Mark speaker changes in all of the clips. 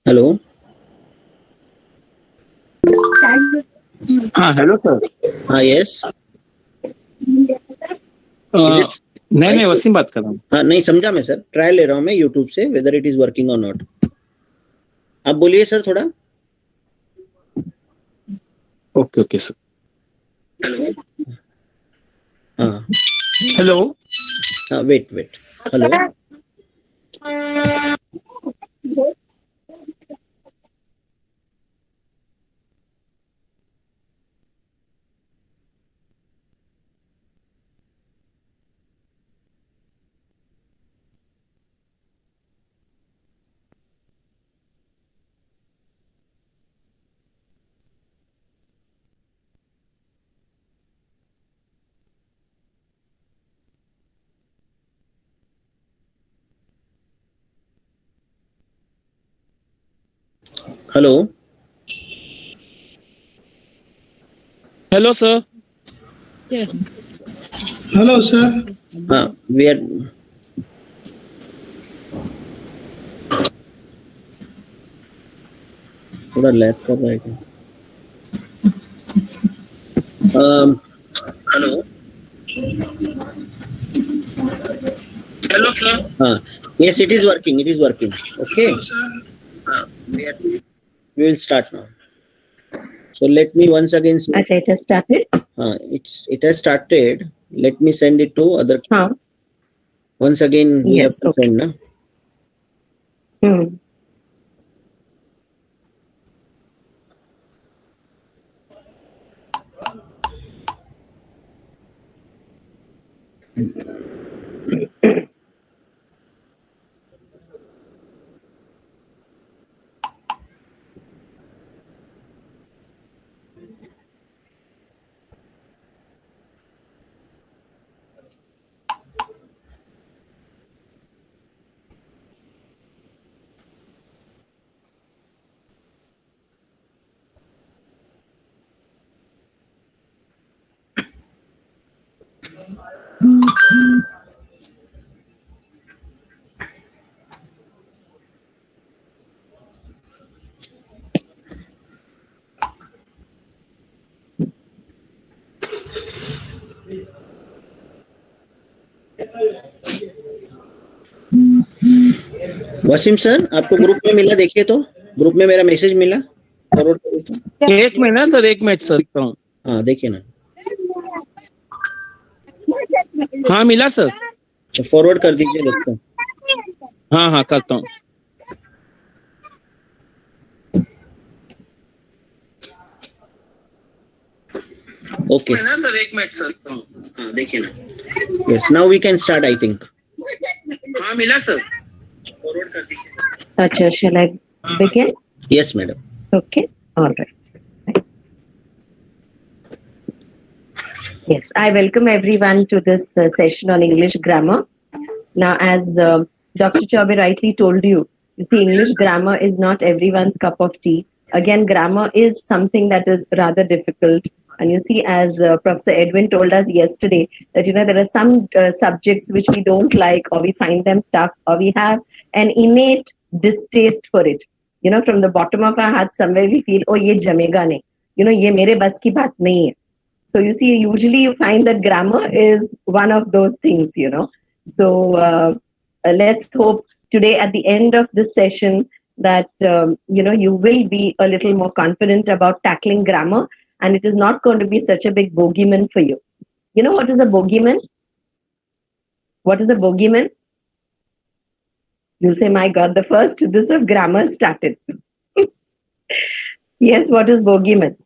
Speaker 1: Hello.
Speaker 2: Hello sir.
Speaker 1: Yes.
Speaker 2: नहीं वसीम बात कर रहा हूँ.
Speaker 1: हाँ नहीं समझा मैं सर. ट्रायल ले रहा हूँ मैं यूट्यूब से वेदर इट इज वर्किंग और नॉट. आप बोलिए सर थोड़ा.
Speaker 2: Okay sir.
Speaker 1: हाँ
Speaker 2: हेलो.
Speaker 1: हाँ wait. Hello. Hello.
Speaker 2: Hello sir.
Speaker 3: Hello sir.
Speaker 1: हाँ वी आर. थोड़ा लैग कर रहा है क्या? हेलो.
Speaker 2: Hello sir.
Speaker 1: हाँ. Yes, it is working. Okay. We will start now. So let me once again say.
Speaker 4: Acha, it has started.
Speaker 1: It has started. Let me send it to other. Once again we
Speaker 4: Yes,
Speaker 1: have to
Speaker 4: okay.
Speaker 1: send, na? Wasim sir आपको group में मिला, देखिए तो group में मेरा message मिला, forward कर देता हूं.
Speaker 2: एक मिनट सर, एक मिनट सर.
Speaker 1: हाँ देखिए ना.
Speaker 2: हाँ मिला सर.
Speaker 1: फॉरवर्ड कर दीजिए दोस्तों.
Speaker 2: हाँ करता हूँ.
Speaker 1: ओके
Speaker 2: सर एक मिनट सर.
Speaker 1: हाँ देखिए ना. Yes now we can start I think.
Speaker 2: हाँ मिला सर.
Speaker 1: फॉरवर्ड कर दीजिए.
Speaker 4: Acha, shall I begin?
Speaker 1: Yes madam.
Speaker 4: Okay, all right. Yes, I welcome everyone to this session on English grammar. Now, as Dr. Chaube rightly told you, see, English grammar is not everyone's cup of tea. Again, grammar is something that is rather difficult. And you see, as Professor Edwin told us yesterday, that there are some subjects which we don't like, or we find them tough, or we have an innate distaste for it. From the bottom of our heart, somewhere we feel, oh, ye jamega nahi. Ye mere bas ki baat nahi hai. So you see, usually you find that grammar is one of those things, So let's hope today at the end of this session that, you will be a little more confident about tackling grammar, and it is not going to be such a big bogeyman for you. You know what is a bogeyman? What is a bogeyman? You'll say, my God, the first this of grammar started. Yes, what is bogeyman?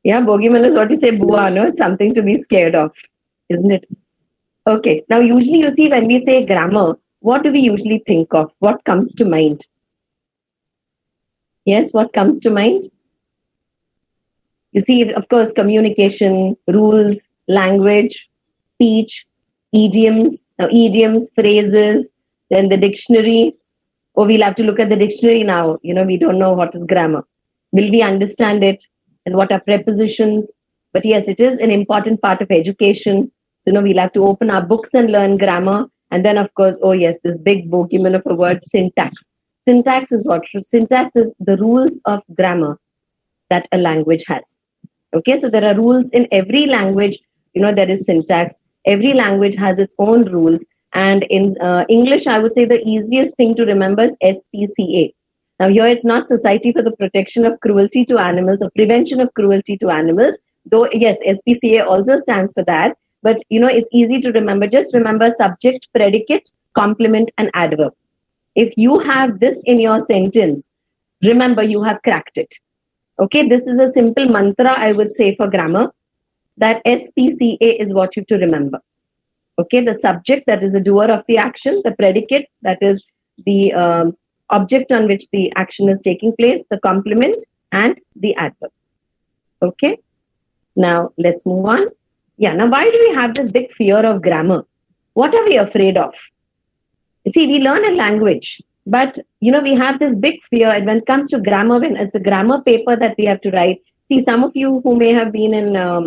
Speaker 4: Yeah, bogeyman is what you say, bua, no? It's something to be scared of, isn't it? Okay, now usually you see when we say grammar, what do we usually think of? What comes to mind? Yes, what comes to mind? You see, of course, communication, rules, language, speech, idioms, phrases, then the dictionary. Oh, we'll have to look at the dictionary now. We don't know what is grammar. Will we understand it? And what are prepositions? But yes, it is an important part of education. So, we'll have to open our books and learn grammar. And then, of course, oh yes, this big bogeyman of a word, syntax. Syntax is what? Syntax is the rules of grammar that a language has. Okay, so there are rules in every language. There is syntax. Every language has its own rules. And in English, I would say the easiest thing to remember is SPCA. Now, here it's not Society for the Protection of Cruelty to Animals or Prevention of Cruelty to Animals. Though, yes, SPCA also stands for that. But, it's easy to remember. Just remember subject, predicate, complement, and adverb. If you have this in your sentence, remember you have cracked it. Okay, this is a simple mantra I would say for grammar, that SPCA is what you have to remember. Okay, the subject, that is the doer of the action, the predicate, that is the object on which the action is taking place, the complement, and the adverb. Okay, now let's move on. Yeah, now why do we have this big fear of grammar? What are we afraid of? You see, we learn a language, but we have this big fear when it comes to grammar, when it's a grammar paper that we have to write. See, some of you who may have been in, our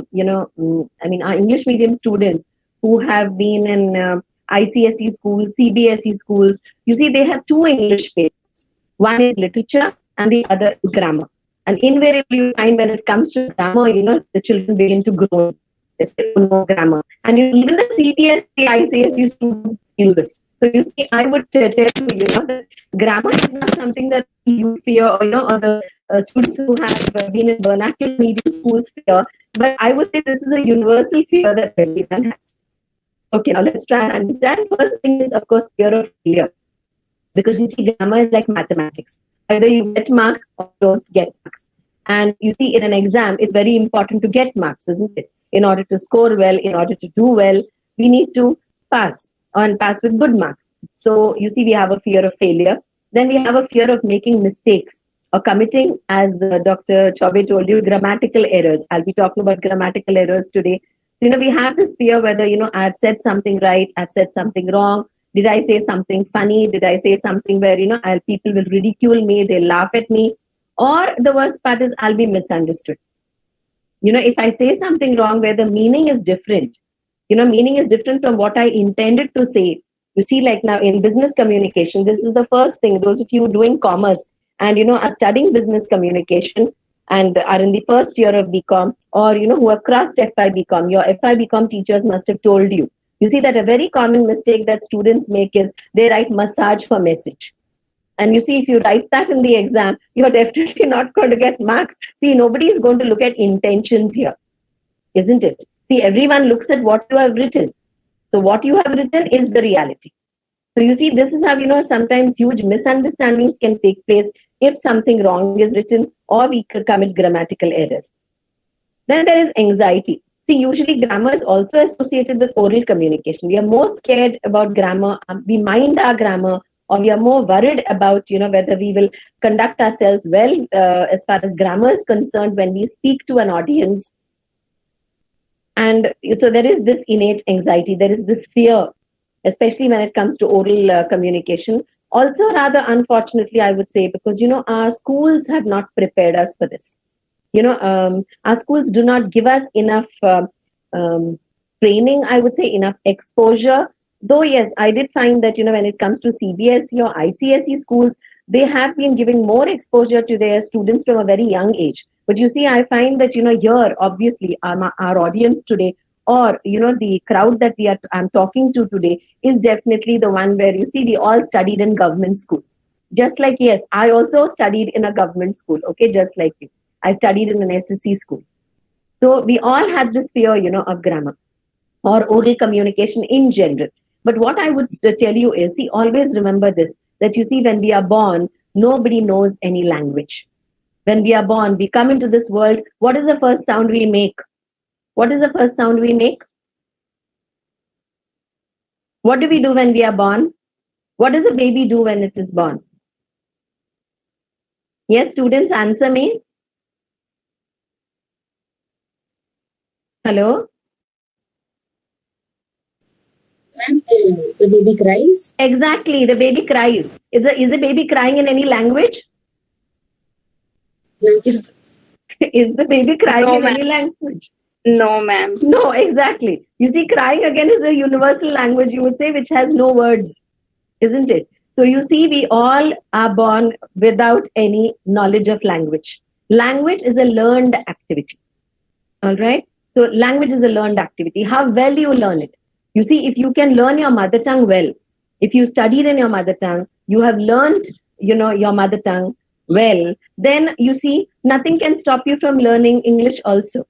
Speaker 4: English medium students who have been in ICSE schools, CBSE schools, you see, they have two English papers. One is literature and the other is grammar. And invariably, you find when it comes to grammar, the children begin to groan. They say, "Oh, no grammar." And even the CBSE, ICSE students feel this. So you see, I would tell you, that grammar is not something that you fear, or the students who have been in vernacular medium schools fear. But I would say this is a universal fear that everyone has. Okay, now let's try and understand. First thing is, of course, fear of failure. Because you see, grammar is like mathematics. Either you get marks or don't get marks. And you see, in an exam, it's very important to get marks, isn't it? In order to score well, in order to do well, we need to pass and pass with good marks. So you see, we have a fear of failure. Then we have a fear of making mistakes or committing, as Dr. Chaube told you, grammatical errors. I'll be talking about grammatical errors today. We have this fear whether, I've said something right, I've said something wrong. Did I say something funny? Did I say something where, people will ridicule me, they'll laugh at me? Or the worst part is I'll be misunderstood. If I say something wrong where the meaning is different, meaning is different from what I intended to say. You see, like now in business communication, this is the first thing. Those of you doing commerce and, are studying business communication and are in the first year of BCom, or, who have crossed FI BCom, your FI BCom teachers must have told you. You see that a very common mistake that students make is they write massage for message. And you see, if you write that in the exam, you're definitely not going to get marks. See, nobody is going to look at intentions here, isn't it? See, everyone looks at what you have written. So what you have written is the reality. So you see, this is how, sometimes huge misunderstandings can take place if something wrong is written or we commit grammatical errors. Then there is anxiety. See, usually grammar is also associated with oral communication. We are more scared about grammar. We mind our grammar, or we are more worried about, whether we will conduct ourselves well as far as grammar is concerned when we speak to an audience. And so there is this innate anxiety. There is this fear, especially when it comes to oral communication. Also, rather unfortunately, I would say, because, our schools have not prepared us for this. Our schools do not give us enough training, I would say, enough exposure. Though, yes, I did find that, when it comes to CBSE or ICSE schools, they have been giving more exposure to their students from a very young age. But you see, I find that, here, obviously, our audience today, or, the crowd that I'm talking to today is definitely the one where, you see, we all studied in government schools. Just like, yes, I also studied in a government school, okay, just like you. I studied in an SSC school. So we all had this fear, of grammar or oral communication in general. But what I would tell you is, see, always remember this, that you see, when we are born, nobody knows any language. When we are born, we come into this world. What is the first sound we make? What is the first sound we make? What do we do when we are born? What does a baby do when it is born? Yes, students, answer me. Hello?
Speaker 3: Ma'am, the baby cries.
Speaker 4: Exactly, the baby cries. Is the baby crying in any language?
Speaker 3: No.
Speaker 4: Is the baby crying
Speaker 5: No,
Speaker 4: in
Speaker 5: ma'am.
Speaker 4: any language?
Speaker 5: No, ma'am.
Speaker 4: No, exactly. You see, crying again is a universal language, you would say, which has no words, isn't it? So you see, we all are born without any knowledge of language. Language is a learned activity. All right. So language is a learned activity. How well you learn it. You see, if you can learn your mother tongue well, if you studied in your mother tongue, you have learned, your mother tongue well, then you see, nothing can stop you from learning English also.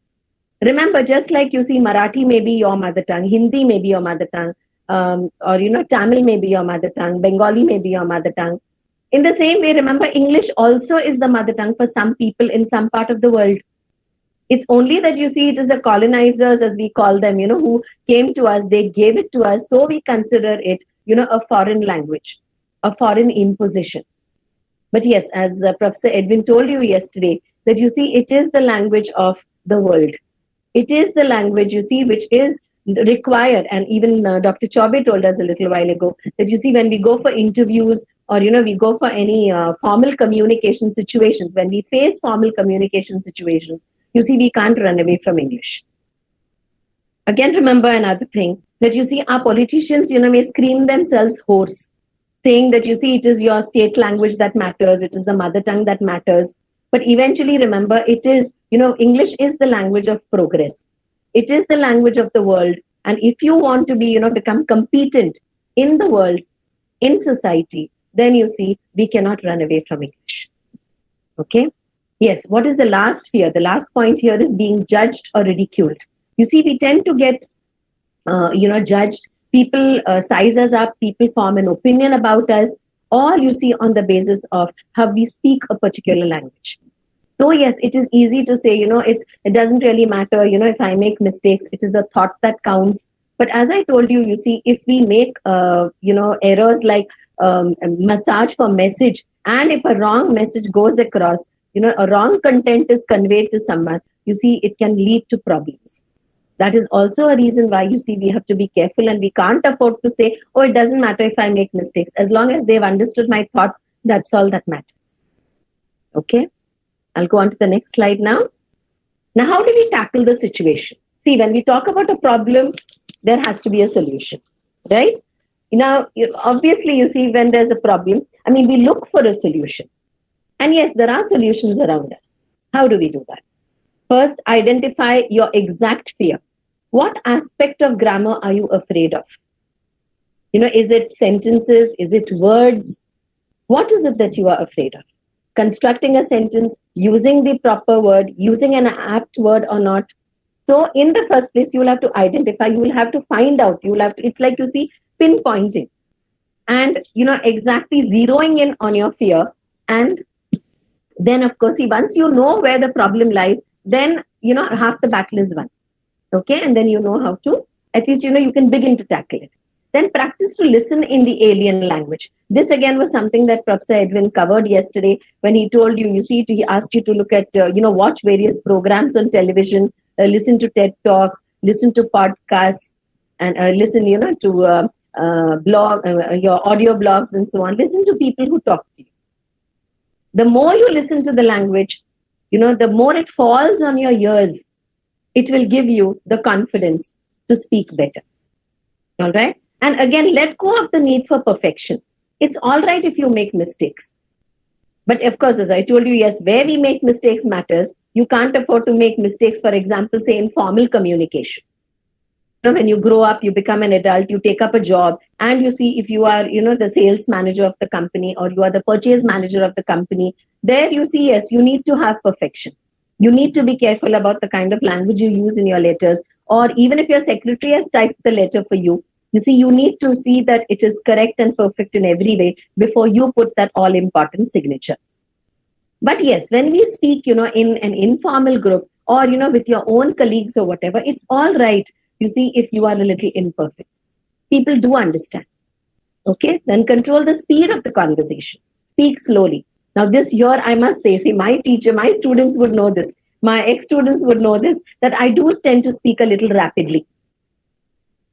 Speaker 4: Remember, just like you see, Marathi may be your mother tongue, Hindi may be your mother tongue, or Tamil may be your mother tongue, Bengali may be your mother tongue. In the same way, remember, English also is the mother tongue for some people in some part of the world. It's only that you see, it is the colonizers, as we call them, who came to us, they gave it to us, so we consider it, a foreign language, a foreign imposition. But yes, as Professor Edwin told you yesterday, that you see, it is the language of the world. It is the language, you see, which is required. And even Dr. Chaube told us a little while ago that you see, when we go for interviews or, we go for any formal communication situations, when we face formal communication situations, you see, we can't run away from English. Again, remember another thing, that you see, our politicians, may scream themselves hoarse, saying that you see, it is your state language that matters, it is the mother tongue that matters. But eventually, remember, it is, English is the language of progress. It is the language of the world. And if you want to be, become competent in the world, in society, then you see, we cannot run away from English. Okay? Yes, what is the last fear? The last point here is being judged or ridiculed. You see, we tend to get, judged. People size us up, people form an opinion about us, or you see, on the basis of how we speak a particular language. So yes, it is easy to say, it doesn't really matter, if I make mistakes, it is the thought that counts. But as I told you, you see, if we make, errors like massage for message, and if a wrong message goes across, a wrong content is conveyed to someone, you see, it can lead to problems. That is also a reason why, you see, we have to be careful, and we can't afford to say, oh, it doesn't matter if I make mistakes. As long as they've understood my thoughts, that's all that matters. Okay, I'll go on to the next slide now. Now, how do we tackle the situation? See, when we talk about a problem, there has to be a solution, right? Now, obviously, you see, when there's a problem, we look for a solution. And yes, there are solutions around us. How do we do that? First, identify your exact fear. What aspect of grammar are you afraid of? Is it sentences? Is it words? What is it that you are afraid of? Constructing a sentence, using the proper word, using an apt word or not. So in the first place, you will have to identify, you will have to find out, it's like, you see, pinpointing. And, exactly zeroing in on your fear. And then, of course, see, once you know where the problem lies, then, half the battle is won. Okay, and then you know how to, at least, you can begin to tackle it. Then practice to listen in the alien language. This again was something that Professor Edwin covered yesterday when he told you, you see, he asked you to look at, watch various programs on television, listen to TED Talks, listen to podcasts, and listen, to blog, your audio blogs and so on. Listen to people who talk to you. The more you listen to the language, the more it falls on your ears, it will give you the confidence to speak better. All right. And again, let go of the need for perfection. It's all right if you make mistakes. But of course, as I told you, yes, where we make mistakes matters. You can't afford to make mistakes, for example, say in formal communication. When you grow up, you become an adult, you take up a job, and you see if you are, the sales manager of the company or you are the purchase manager of the company, there you see, yes, you need to have perfection. You need to be careful about the kind of language you use in your letters, or even if your secretary has typed the letter for you, you see, you need to see that it is correct and perfect in every way before you put that all important signature. But yes, when we speak, in an informal group or, with your own colleagues or whatever, it's all right. You see, if you are a little imperfect, people do understand. Okay, then control the speed of the conversation. Speak slowly. Now, this year, I must say, see, my teacher, my students would know this. My ex-students would know this, that I do tend to speak a little rapidly.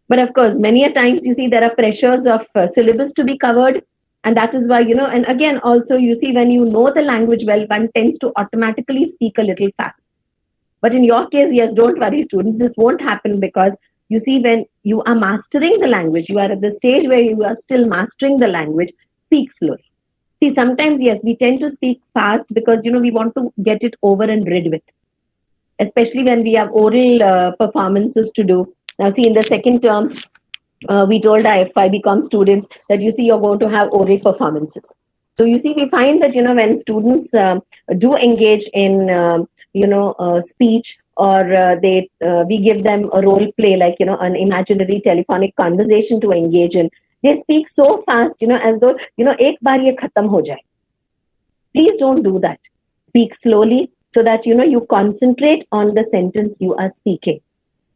Speaker 4: But of course, many a times, you see, there are pressures of syllabus to be covered. And that is why, and again, also, you see, when you know the language well, one tends to automatically speak a little fast. But in your case, yes, don't worry, students, this won't happen because, you see, when you are mastering the language, you are at the stage where you are still mastering the language, speak slowly. See, sometimes, yes, we tend to speak fast because, we want to get it over and rid with, especially when we have oral performances to do. Now, see, in the second term, we told our FIBCom students that, you're going to have oral performances. So, we find that, when students do engage in, speech, or we give them a role play, like, an imaginary telephonic conversation to engage in, they speak so fast, as though, ek baar ye khatam ho jaye. Please don't do that. Speak slowly so that, you concentrate on the sentence you are speaking.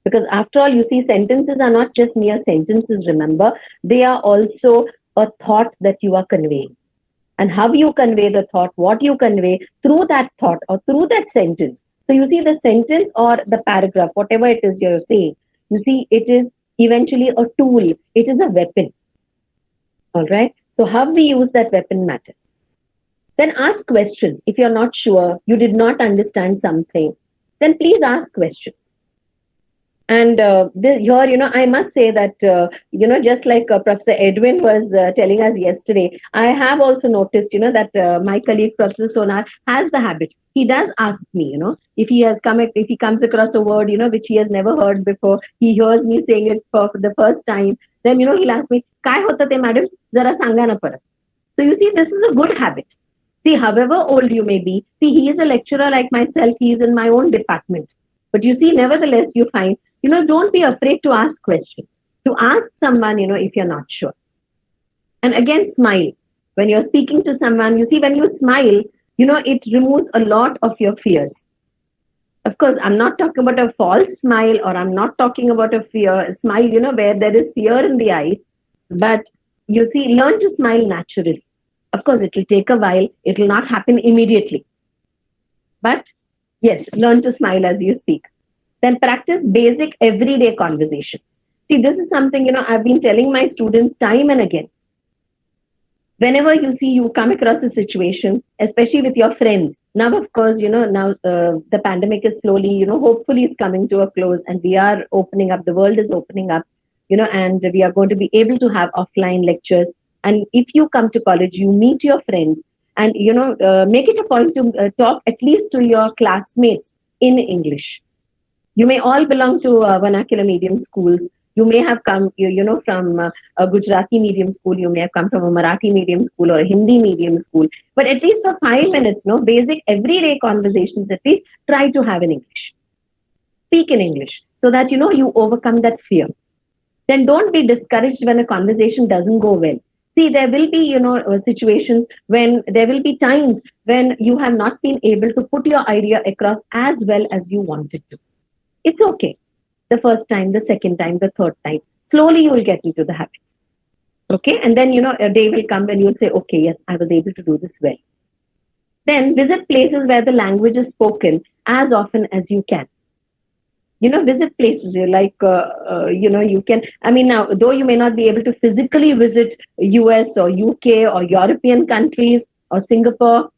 Speaker 4: Because after all, sentences are not just mere sentences, remember. They are also a thought that you are conveying. And how you convey the thought, what you convey through that thought or through that sentence. So the sentence or the paragraph, whatever it is you're saying, it is eventually a tool. It is a weapon. All right. So how we use that weapon matters. Then ask questions. If you're not sure, you did not understand something, then please ask questions. And here, I must say that, just like Professor Edwin was telling us yesterday, I have also noticed, that my colleague, Professor Sonar, has the habit. He does ask me, if he comes across a word, which he has never heard before, he hears me saying it for the first time, then, he'll ask me, Kai hota te, madam? Zara sanga na parat. So this is a good habit. See, however old you may be, he is a lecturer like myself, he is in my own department. But nevertheless, you find, don't be afraid to ask questions, to ask someone, if you're not sure. And again, smile. When you're speaking to someone, when you smile, it removes a lot of your fears. Of course, I'm not talking about a false smile, or I'm not talking about a smile, where there is fear in the eye. But learn to smile naturally. Of course, it will take a while. It will not happen immediately. But yes, learn to smile as you speak. Then practice basic everyday conversations. See, this is something, I've been telling my students time and again. Whenever you come across a situation, especially with your friends. Now, of course, the pandemic is slowly, hopefully it's coming to a close, and we are opening up, the world is opening up, and we are going to be able to have offline lectures. And if you come to college, you meet your friends, and, make it a point to talk at least to your classmates in English. You may all belong to vernacular medium schools. You may have come, from a Gujarati medium school. You may have come from a Marathi medium school or a Hindi medium school. But at least for 5 minutes, basic everyday conversations, at least try to have in English. Speak in English so that, you overcome that fear. Then don't be discouraged when a conversation doesn't go well. See, there will be, situations when there will be times when you have not been able to put your idea across as well as you wanted to. It's okay. The first time, the second time, the third time. Slowly you will get into the habit. Okay. And then, a day will come when you'll say, okay, yes, I was able to do this well. Then visit places where the language is spoken as often as you can. Visit places like, you can, now, though you may not be able to physically visit US or UK or European countries or Singapore,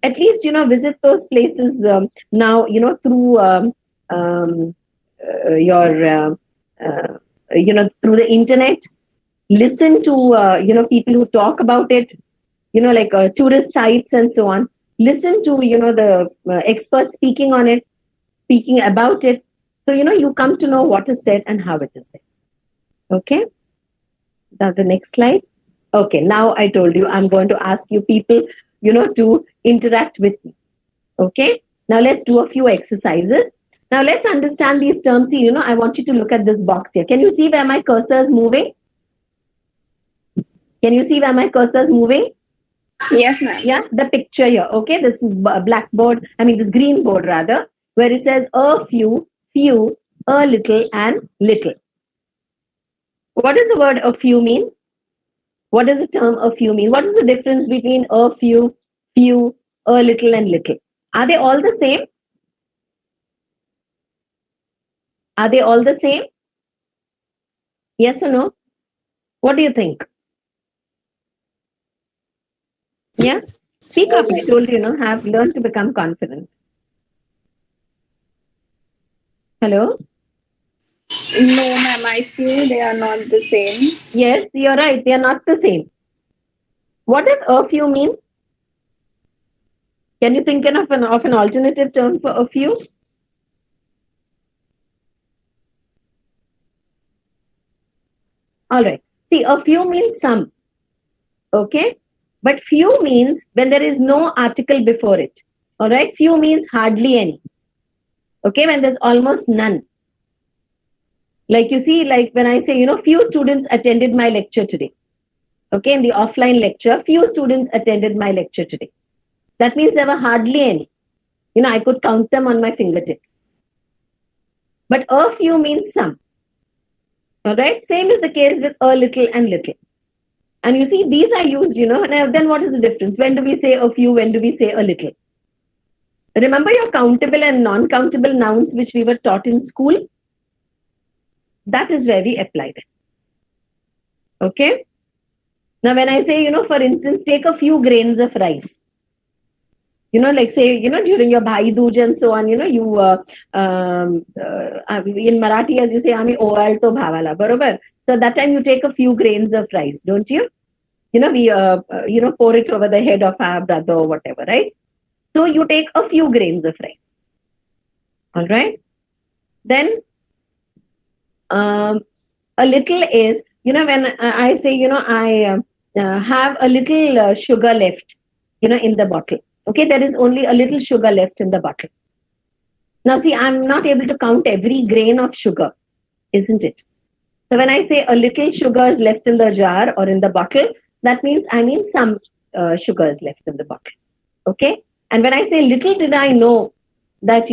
Speaker 4: at least, visit those places now, through through the internet. Listen to, people who talk about it, like tourist sites and so on. Listen to, the experts speaking on it, speaking about it. So, you come to know what is said and how it is said. Okay. Now the next slide. Okay. Now I told you I'm going to ask you people, to interact with me. Okay. Now let's do a few exercises. Now let's understand these terms here. I want you to look at this box here. Can you see where my cursor is moving? Can you see where my cursor is moving?
Speaker 3: Yes, ma'am.
Speaker 4: Yeah, the picture here. Okay, this blackboard, this green board rather, where it says a few, a little, and little. What does the word a few mean? What does the term a few mean? What is the difference between a few, a little, and little? Are they all the same? Are they all the same? Yes or no? What do you think? Yeah? Speak up. I told you, have learned to become confident. Hello?
Speaker 3: No, ma'am, I feel they are not the same.
Speaker 4: Yes, you're right. They are not the same. What does a few mean? Can you think of an alternative term for a few? All right. See, a few means some. Okay. But few means when there is no article before it. All right. Few means hardly any. Okay. When there's almost none. Like you see, like when I say, few students attended my lecture today. Okay. In the offline lecture, few students attended my lecture today. That means there were hardly any. I could count them on my fingertips. But a few means some. All right. Same is the case with a little and little. And you see, these are used, now then what is the difference? When do we say a few? When do we say a little? Remember your countable and non-countable nouns which we were taught in school? That is where we applied it. Okay. Now, when I say, for instance, take a few grains of rice. Like say, during your Bhai Dooj and so on, in Marathi, as you say, Ami oal to bhavala, barobar. So that time you take a few grains of rice, don't you? We, pour it over the head of our brother or whatever, right? So you take a few grains of rice. All right. Then a little is, when I say, I have a little sugar left, in the bottle. Okay, there is only a little sugar left in the bottle. Now, see, I'm not able to count every grain of sugar, isn't it? So when I say a little sugar is left in the jar or in the bottle, that means I mean some sugar is left in the bottle. Okay, and when I say little did I know that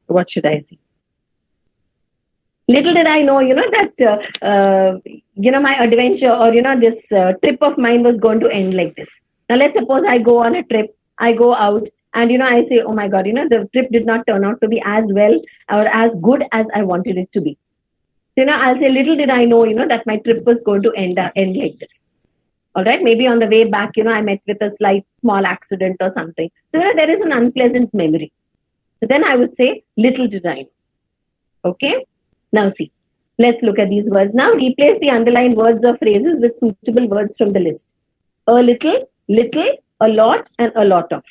Speaker 4: what should I say? Little did I know, that, my adventure or, this trip of mine was going to end like this. Now, let's suppose I go on a trip, I go out and, I say, oh my God, the trip did not turn out to be as well or as good as I wanted it to be. So, I'll say, little did I know, that my trip was going to end like this. All right. Maybe on the way back, I met with a slight small accident or something. So, there is an unpleasant memory. So then I would say, little did I know. Okay. Now see, let's look at these words. Now replace the underlined words or phrases with suitable words from the list. A little, a lot, and a lot of.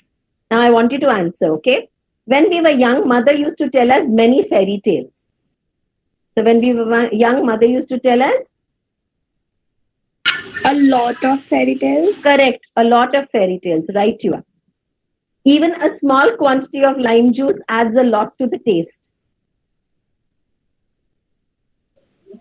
Speaker 4: Now I want you to answer, okay? When we were young, mother used to tell us many fairy tales. So when we were young, mother used to tell us?
Speaker 3: A lot of fairy tales.
Speaker 4: Correct, a lot of fairy tales, right you are. Even a small quantity of lime juice adds a lot to the taste.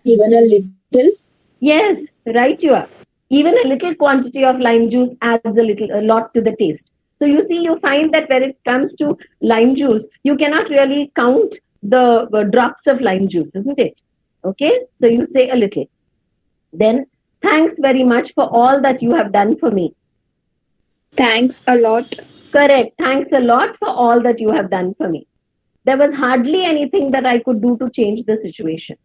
Speaker 3: Even a little.
Speaker 4: Yes, right you are. Even a little quantity of lime juice adds a lot to the taste. So you see, you find that when it comes to lime juice, you cannot really count the drops of lime juice, isn't it? Okay, so you say a little. Then, thanks very much for all that you have done for me.
Speaker 3: Thanks a lot.
Speaker 4: Correct. Thanks a lot for all that you have done for me. There was hardly anything that I could do to change the situation.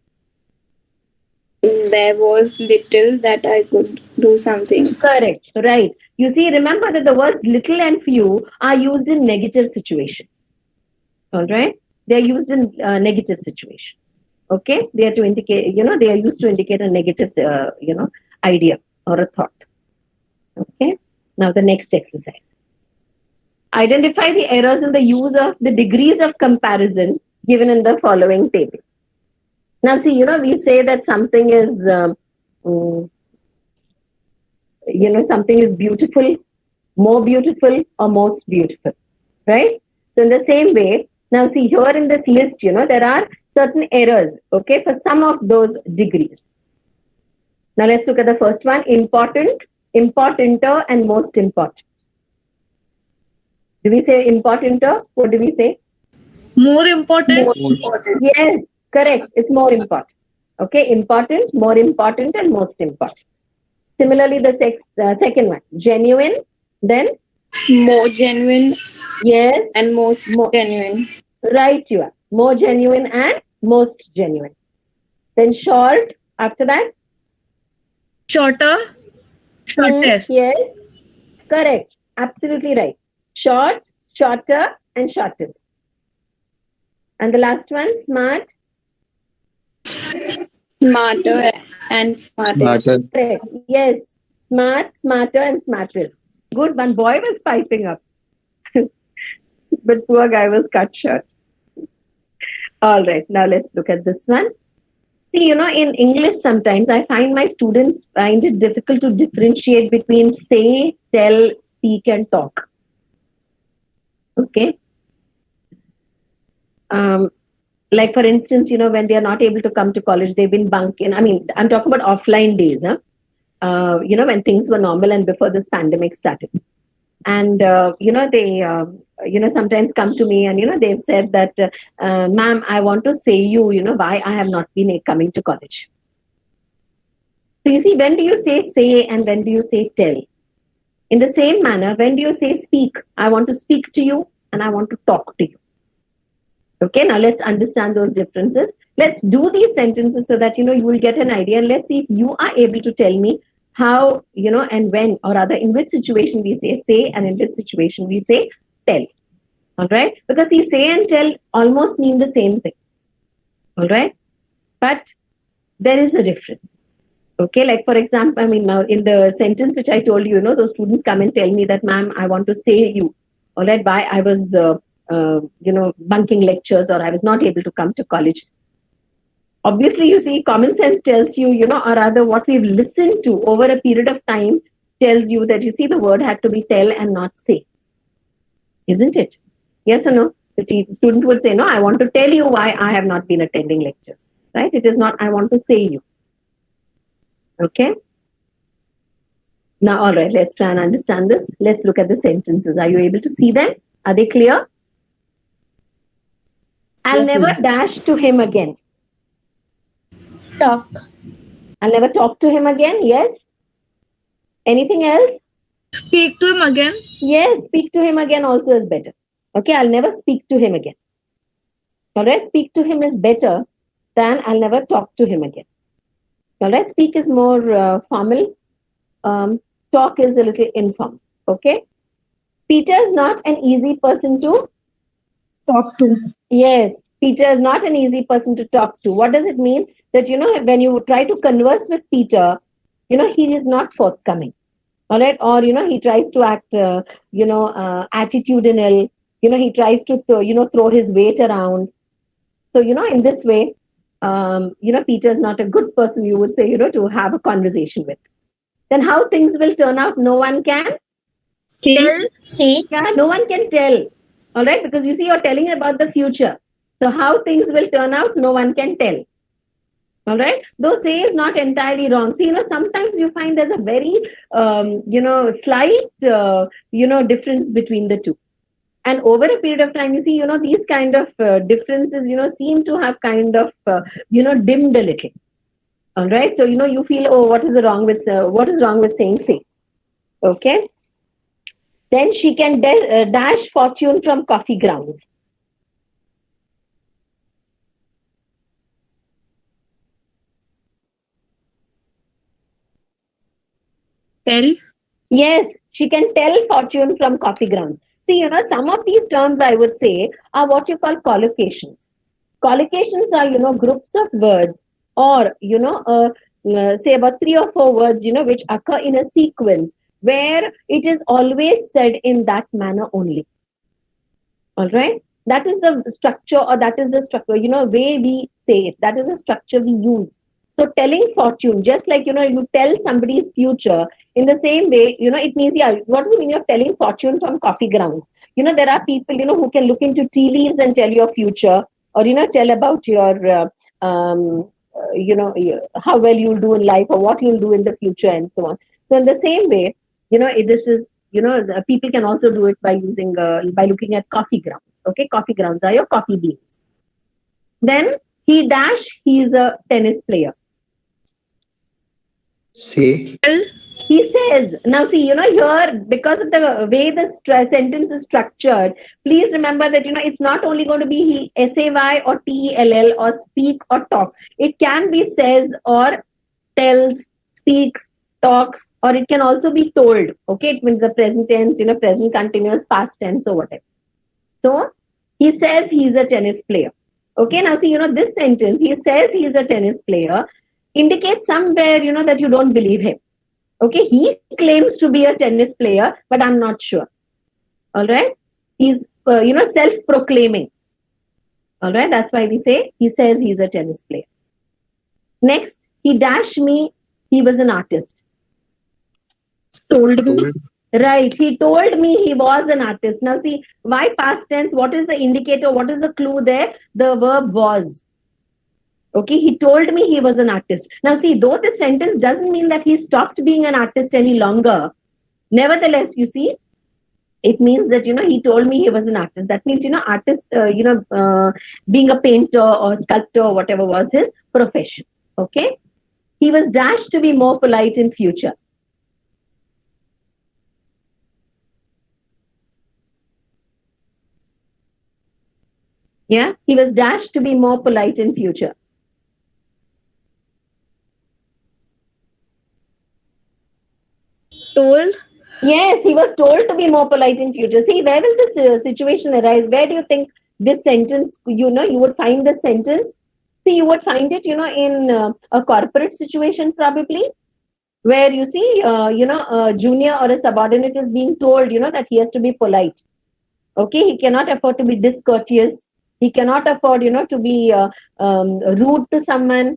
Speaker 3: There was little that I could do something.
Speaker 4: Correct. Right. You see, remember that the words little and few are used in negative situations. All right. They are used in negative situations. Okay. They are to indicate, they are used to indicate a negative, idea or a thought. Okay. Now the next exercise. Identify the errors in the use of the degrees of comparison given in the following table. Now, see, we say that something is, something is beautiful, more beautiful, or most beautiful, right? So, in the same way, now see, here in this list, there are certain errors, okay, for some of those degrees. Now, let's look at the first one, important, importanter, and most important. Do we say importanter? What do we say?
Speaker 3: More important.
Speaker 4: Yes, correct. It's more important. Okay, important, more important, and most important. Similarly, the second one, genuine, then?
Speaker 3: More genuine.
Speaker 4: Yes.
Speaker 3: And most genuine.
Speaker 4: Right, you are. More genuine and most genuine. Then short, after that?
Speaker 3: Shorter. Shortest.
Speaker 4: Yes, correct. Absolutely right. Short, shorter, and shortest. And the last one, smart,
Speaker 3: Smarter and smartest.
Speaker 5: Smarter.
Speaker 4: Correct. Yes. Smart, smarter, and smartest. Good one. Boy was piping up. But poor guy was cut short. All right. Now let's look at this one. See, in English, sometimes I find my students find it difficult to differentiate between say, tell, speak, and talk. Okay. Like for instance, when they are not able to come to college, they've been bunking. I mean, I'm talking about offline days, huh? When things were normal and before this pandemic started. And, they, sometimes come to me and, they've said that, ma'am, I want to say why I have not been coming to college. So you see, when do you say and when do you say tell? In the same manner, when do you say speak? I want to speak to you and I want to talk to you. Okay, now let's understand those differences. Let's do these sentences so that, you will get an idea. And let's see if you are able to tell me how, and when, or rather in which situation we say and in which situation we say tell. All right, because see, say and tell almost mean the same thing. All right, but there is a difference. Okay, like for example, I mean, now in the sentence which I told you, those students come and tell me that, ma'am, I want to say you. All right, why I was, bunking lectures or I was not able to come to college. Obviously, you see, common sense tells you, or rather what we've listened to over a period of time tells you that, you see, the word had to be tell and not say. Isn't it? Yes or no? The student would say, no, I want to tell you why I have not been attending lectures. Right? It is not, I want to say you. Okay? Now, all right, let's try and understand this. Let's look at the sentences. Are you able to see them? Are they clear? I'll never dash to him again.
Speaker 3: Talk.
Speaker 4: I'll never talk to him again. Yes. Anything else?
Speaker 3: Speak to him again.
Speaker 4: Yes, speak to him again also is better. Okay, I'll never speak to him again. All right, speak to him is better than I'll never talk to him again. All right, speak is more formal. Talk is a little informal. Okay. Peter is not an easy person to
Speaker 3: Talk to.
Speaker 4: Yes, Peter is not an easy person to talk to. What does it mean? That, when you try to converse with Peter, he is not forthcoming. All right. Or, he tries to act, attitudinal. He tries to, throw his weight around. So, in this way, Peter is not a good person, you would say, to have a conversation with. Then how things will turn out, no one can
Speaker 3: Say.
Speaker 4: Yeah, no one can tell. All right, because you see, you're telling about the future. So how things will turn out, no one can tell. All right, though say is not entirely wrong. See, sometimes you find there's a very, slight, difference between the two. And over a period of time, you see, these kind of differences, seem to have kind of, dimmed a little. All right, so, you feel, oh, what is wrong with saying say? Okay. Then she can dash fortune from coffee grounds.
Speaker 3: Tell.
Speaker 4: Yes, she can tell fortune from coffee grounds. See, some of these terms I would say are what you call collocations. Collocations are, groups of words or, say about 3 or 4 words, which occur in a sequence where it is always said in that manner only. All right. That is the structure way we say it. That is the structure we use. So telling fortune, just like, you tell somebody's future in the same way, it means, what does it mean of telling fortune from coffee grounds? There are people, who can look into tea leaves and tell your future or, tell about your, how well you'll do in life or what you'll do in the future and so on. So in the same way, this is, people can also do it by using, by looking at coffee grounds. Okay, coffee grounds are your coffee beans. Then he's a tennis player.
Speaker 5: Say.
Speaker 4: He says, now see, here, because of the way the sentence is structured, please remember that, it's not only going to be he, say or tell or speak or talk. It can be says or tells, speaks, talks, or it can also be told. Okay, it means the present tense, present continuous, past tense or whatever. So he says he's a tennis player. Okay, now see, this sentence, he says he is a tennis player, indicates somewhere, that you don't believe him. Okay, he claims to be a tennis player, but I'm not sure. All right, he's, self-proclaiming. All right, that's why we say he says he's a tennis player. Next, he dashed me, he was an artist.
Speaker 5: Told me.
Speaker 4: Right, he told me he was an artist. Now see, why past tense? What is the indicator? What is the clue there? The verb was. Okay, he told me he was an artist. Now see, though this sentence doesn't mean that he stopped being an artist any longer, nevertheless, you see, it means that, he told me he was an artist. That means, artist, being a painter or sculptor or whatever was his profession. Okay, he was dashed to be more polite in future. Yeah, he was dashed to be more polite in future.
Speaker 3: Told.
Speaker 4: Yes, he was told to be more polite in future. See, where will this situation arise? Where do you think this sentence, you would find this sentence? See, you would find it, in a corporate situation probably, where you see, a junior or a subordinate is being told, that he has to be polite. Okay, he cannot afford to be discourteous. He cannot afford, to be rude to someone.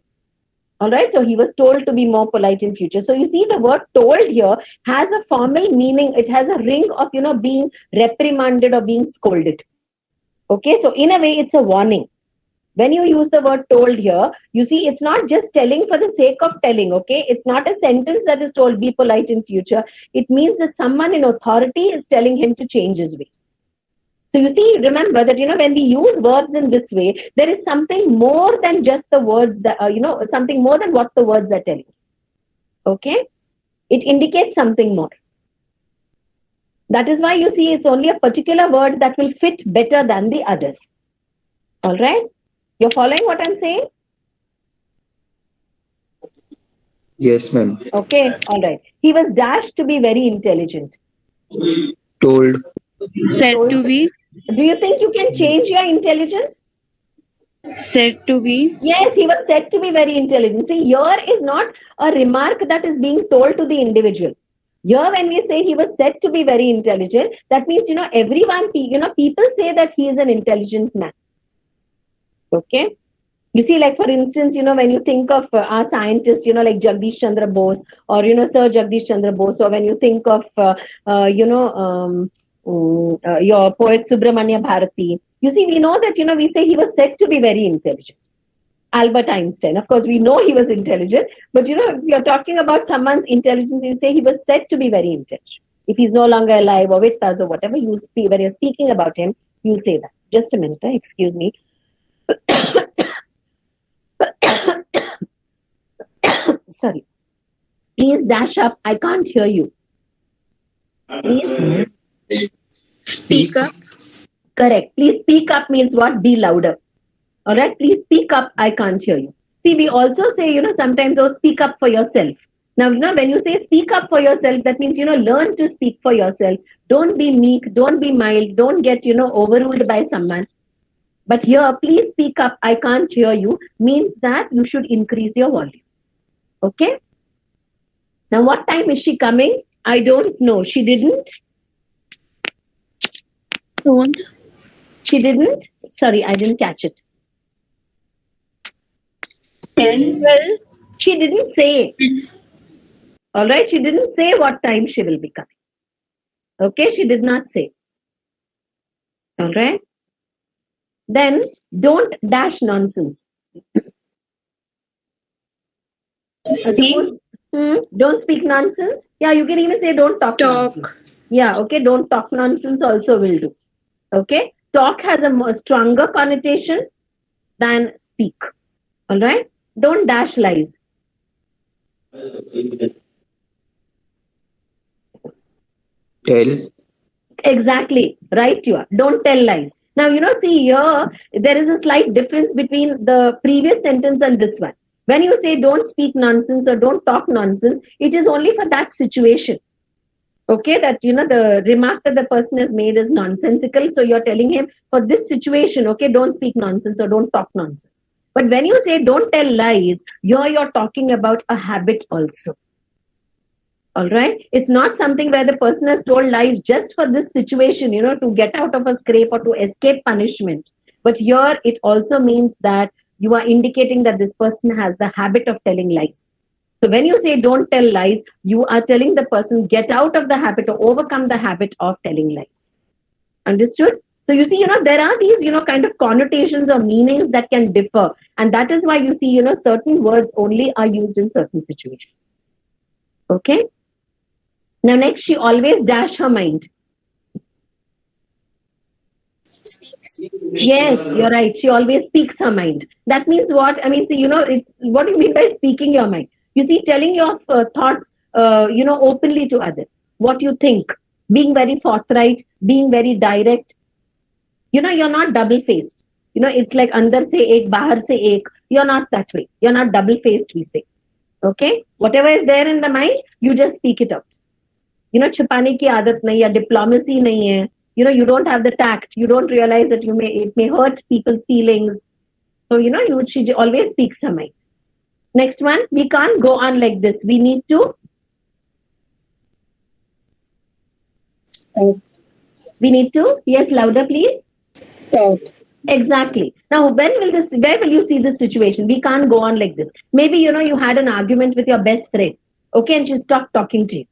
Speaker 4: All right, so he was told to be more polite in future. So you see, the word told here has a formal meaning. It has a ring of, being reprimanded or being scolded. Okay, so in a way, it's a warning. When you use the word told here, you see, it's not just telling for the sake of telling. Okay, it's not a sentence that is told, be polite in future. It means that someone in authority is telling him to change his ways. So you see, remember that, when we use verbs in this way, there is something more than just the words that, something more than what the words are telling. Okay? It indicates something more. That is why you see it's only a particular word that will fit better than the others. All right? You're following what I'm saying?
Speaker 5: Yes, ma'am.
Speaker 4: Okay, all right. He was dashed to be very intelligent.
Speaker 5: Told.
Speaker 6: Said to be.
Speaker 4: Do you think you can change your intelligence?
Speaker 6: Said to be.
Speaker 4: Yes, he was said to be very intelligent. See, here is not a remark that is being told to the individual. Here, when we say he was said to be very intelligent, that means, everyone, people say that he is an intelligent man. Okay? You see, like, for instance, when you think of our scientists, like Jagdish Chandra Bose or, Sir Jagdish Chandra Bose, or when you think of, your poet Subramanya Bharati, you see, we know that, we say he was said to be very intelligent. Albert Einstein, of course, we know he was intelligent, but, if you're talking about someone's intelligence, you say he was said to be very intelligent. If he's no longer alive or with us or whatever, you'll speak, when you're speaking about him, you'll say that. Just a minute, excuse me. Sorry. Please dash up. I can't hear you. Please.
Speaker 3: Speak up.
Speaker 4: Correct. Please speak up means what? Be louder. All right. Please speak up. I can't hear you. See, we also say, sometimes, speak up for yourself. Now, when you say speak up for yourself, that means, learn to speak for yourself. Don't be meek. Don't be mild. Don't get, overruled by someone. But here, please speak up. I can't hear you means that you should increase your volume. Okay. Now, what time is she coming? I don't know. She didn't.
Speaker 3: Don't.
Speaker 4: She didn't. Sorry, I didn't catch it.
Speaker 3: 10. Well,
Speaker 4: she didn't say. All right. She didn't say what time she will be coming. Okay. She did not say. All right. Then don't dash nonsense.
Speaker 3: speak.
Speaker 4: Don't speak nonsense. Yeah, you can even say don't talk. Nonsense. Yeah, okay. Don't talk nonsense also will do. Okay. Talk has a more stronger connotation than speak. All right. Don't dash lies.
Speaker 5: Tell.
Speaker 4: Exactly. Right, you are. Don't tell lies. Now, see here, there is a slight difference between the previous sentence and this one. When you say don't speak nonsense or don't talk nonsense, it is only for that situation. Okay, that the remark that the person has made is nonsensical. So you're telling him, for this situation, okay, don't speak nonsense or don't talk nonsense. But when you say don't tell lies, you're talking about a habit also. All right. It's not something where the person has told lies just for this situation, to get out of a scrape or to escape punishment. But here it also means that you are indicating that this person has the habit of telling lies. So when you say don't tell lies, you are telling the person get out of the habit or overcome the habit of telling lies. Understood? So you see, there are these, kind of connotations or meanings that can differ. And that is why you see, certain words only are used in certain situations. Okay? Now next, she always dash her mind.
Speaker 3: Speaks.
Speaker 4: Yes, you're right. She always speaks her mind. That means what? I mean, see, it's what do you mean by speaking your mind? You see, telling your thoughts, openly to others. What you think, being very forthright, being very direct. You're not double-faced. It's like andar se ek, bahar se ek. You're not that way. You're not double-faced, we say. Okay? Whatever is there in the mind, you just speak it out. Chupane ki aadat nahi hai, diplomacy nahi hai. You don't have the tact. You don't realize that it may hurt people's feelings. So, she always speaks her mind. Next one, we can't go on like this. We need to. We need to. Yes, louder, please.
Speaker 3: Dhote.
Speaker 4: Exactly. Now, where will you see this situation? We can't go on like this. Maybe, you had an argument with your best friend. Okay, and she stopped talking to you.